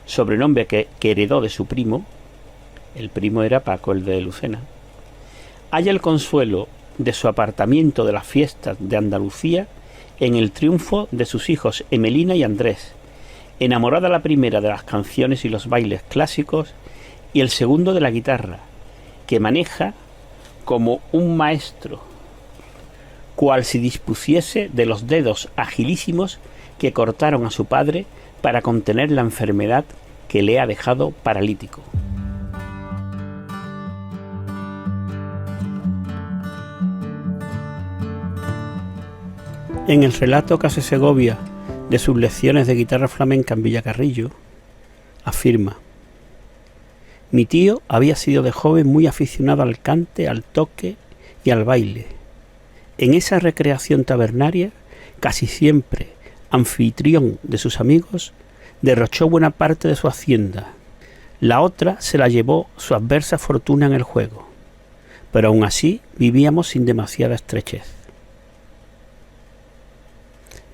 [SPEAKER 1] sobrenombre que heredó de su primo, el primo era Paco el de Lucena, halla el consuelo de su apartamiento de las fiestas de Andalucía en el triunfo de sus hijos Emelina y Andrés, enamorada la primera de las canciones y los bailes clásicos y el segundo de la guitarra, que maneja como un maestro, cual si dispusiese de los dedos agilísimos que cortaron a su padre para contener la enfermedad que le ha dejado paralítico. En el relato que hace Segovia de sus lecciones de guitarra flamenca en Villacarrillo, afirma: mi tío había sido de joven muy aficionado al cante, al toque y al baile. En esa recreación tabernaria, casi siempre anfitrión de sus amigos, derrochó buena parte de su hacienda. La otra se la llevó su adversa fortuna en el juego, pero aún así vivíamos sin demasiada estrechez.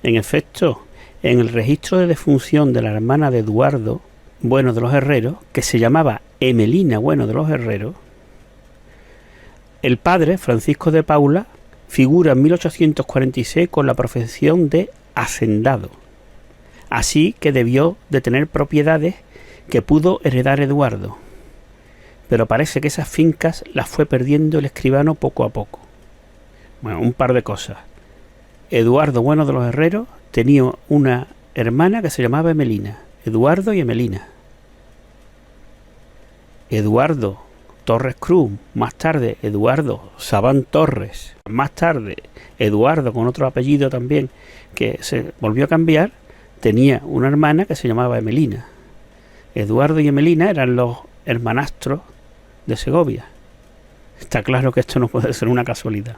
[SPEAKER 1] En efecto, en el registro de defunción de la hermana de Eduardo Bueno de los Herreros, que se llamaba Emelina Bueno de los Herreros, el padre, Francisco de Paula, figura en 1846 con la profesión de hacendado, así que debió de tener propiedades que pudo heredar Eduardo. pero parece que esas fincas las fue perdiendo el escribano poco a poco. Bueno, un par de cosas. Eduardo Bueno de los Herreros tenía una hermana que se llamaba Emelina. Eduardo y Emelina. Eduardo Torres Cruz, más tarde Eduardo Sabán Torres, más tarde Eduardo con otro apellido también que se volvió a cambiar, tenía una hermana que se llamaba Emelina. Eduardo y Emelina eran los hermanastros de Segovia. Está claro que esto no puede ser una casualidad.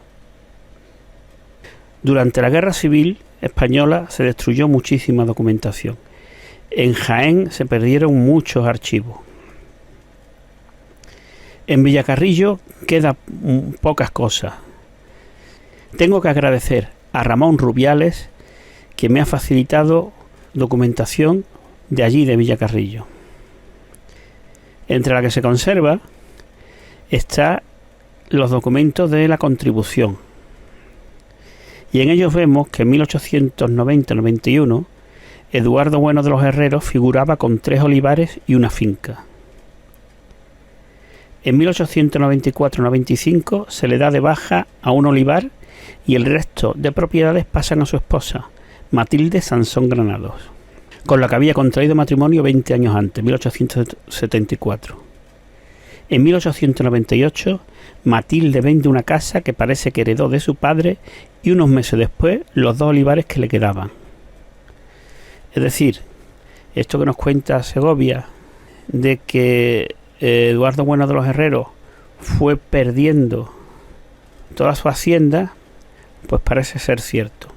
[SPEAKER 1] Durante la Guerra Civil Española se destruyó muchísima documentación. En Jaén se perdieron muchos archivos. En Villacarrillo quedan pocas cosas. Tengo que agradecer a Ramón Rubiales, que me ha facilitado documentación de allí, de Villacarrillo. Entre la que se conserva están los documentos de la contribución. Y en ellos vemos que en 1890-91 Eduardo Bueno de los Herreros figuraba con 3 olivares y una finca. En 1894-95 se le da de baja a un olivar y el resto de propiedades pasan a su esposa, Matilde Sansón Granados, con la que había contraído matrimonio 20 años antes, 1874. En 1898, Matilde vende una casa que parece que heredó de su padre y unos meses después los 2 olivares que le quedaban. Es decir, esto que nos cuenta Segovia de que Eduardo Bueno de los Herreros fue perdiendo toda su hacienda, pues parece ser cierto.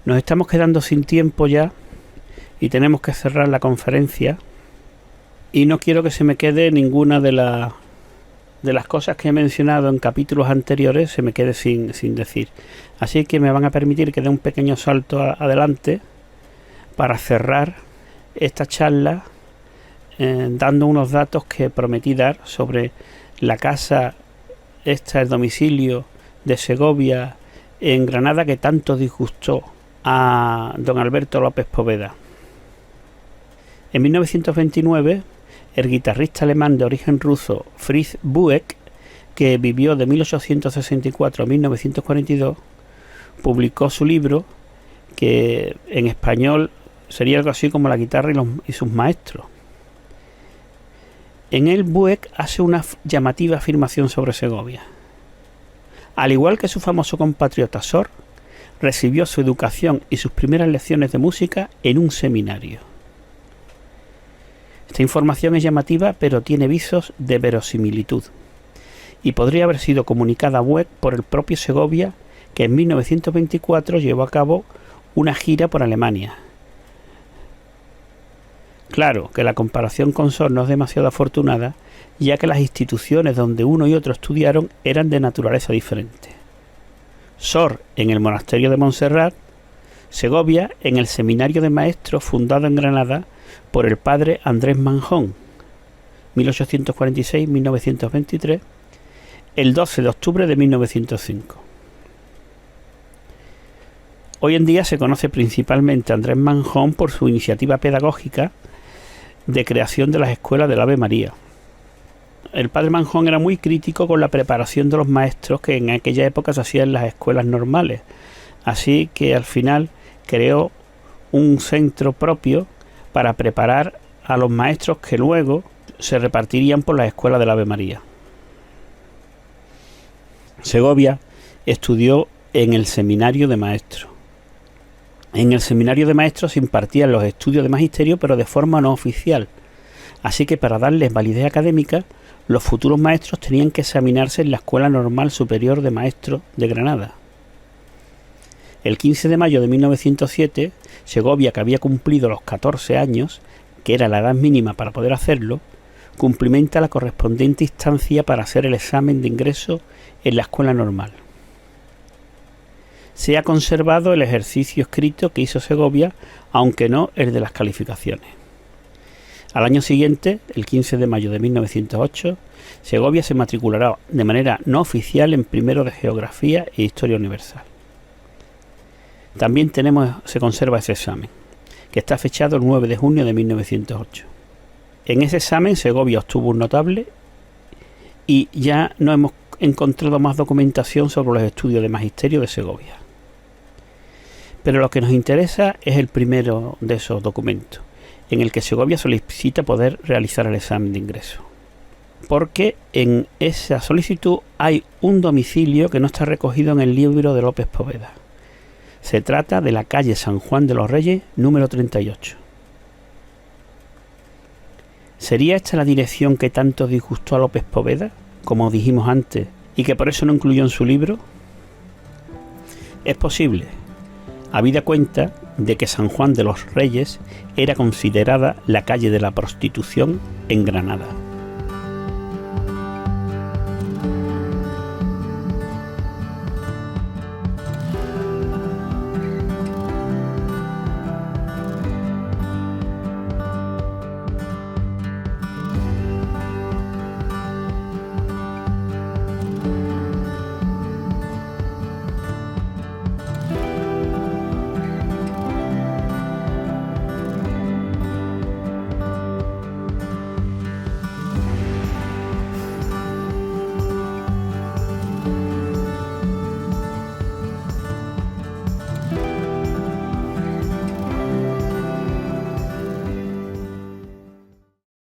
[SPEAKER 1] Nos estamos quedando sin tiempo ya y tenemos que cerrar la conferencia y no quiero que se me quede ninguna de las cosas que he mencionado en capítulos anteriores, se me quede sin decir. Así que me van a permitir que dé un pequeño salto adelante para cerrar esta charla dando unos datos que prometí dar sobre la casa, el domicilio de Segovia en Granada, que tanto disgustó a don Alberto López Poveda. En 1929, el guitarrista alemán de origen ruso Fritz Bueck, que vivió de 1864 a 1942, publicó su libro, que en español sería algo así como La guitarra y sus maestros. En él Bueck hace una llamativa afirmación sobre Segovia. Al igual que su famoso compatriota Sor, recibió su educación y sus primeras lecciones de música en un seminario. Esta información es llamativa, pero tiene visos de verosimilitud, y podría haber sido comunicada a Bueck por el propio Segovia, que en 1924 llevó a cabo una gira por Alemania. Claro que la comparación con Sor no es demasiado afortunada, ya que las instituciones donde uno y otro estudiaron eran de naturaleza diferente. Sor en el monasterio de Montserrat, Segovia en el seminario de maestros fundado en Granada por el padre Andrés Manjón, 1846-1923, el 12 de octubre de 1905. Hoy en día se conoce principalmente a Andrés Manjón por su iniciativa pedagógica de creación de las escuelas del Ave María. El padre Manjón era muy crítico con la preparación de los maestros que en aquella época se hacían en las escuelas normales, así que al final creó un centro propio para preparar a los maestros que luego se repartirían por las escuelas del Ave María. Segovia estudió en el seminario de maestros. En el seminario de maestros se impartían los estudios de magisterio, pero de forma no oficial. Así que para darles validez académica, los futuros maestros tenían que examinarse en la Escuela Normal Superior de Maestros de Granada. El 15 de mayo de 1907, Segovia, que había cumplido los 14 años, que era la edad mínima para poder hacerlo, cumplimenta la correspondiente instancia para hacer el examen de ingreso en la Escuela Normal. Se ha conservado el ejercicio escrito que hizo Segovia, aunque no el de las calificaciones. Al año siguiente, el 15 de mayo de 1908, Segovia se matriculará de manera no oficial en primero de Geografía e Historia Universal. También se conserva ese examen, que está fechado el 9 de junio de 1908. En ese examen Segovia obtuvo un notable y ya no hemos encontrado más documentación sobre los estudios de magisterio de Segovia. Pero lo que nos interesa es el primero de esos documentos, en el que Segovia solicita poder realizar el examen de ingreso. Porque en esa solicitud hay un domicilio que no está recogido en el libro de López Poveda. Se trata de la calle San Juan de los Reyes, número 38. ¿Sería esta la dirección que tanto disgustó a López Poveda, como dijimos antes, y que por eso no incluyó en su libro? Es posible, habida cuenta de que San Juan de los Reyes era considerada la calle de la prostitución en Granada.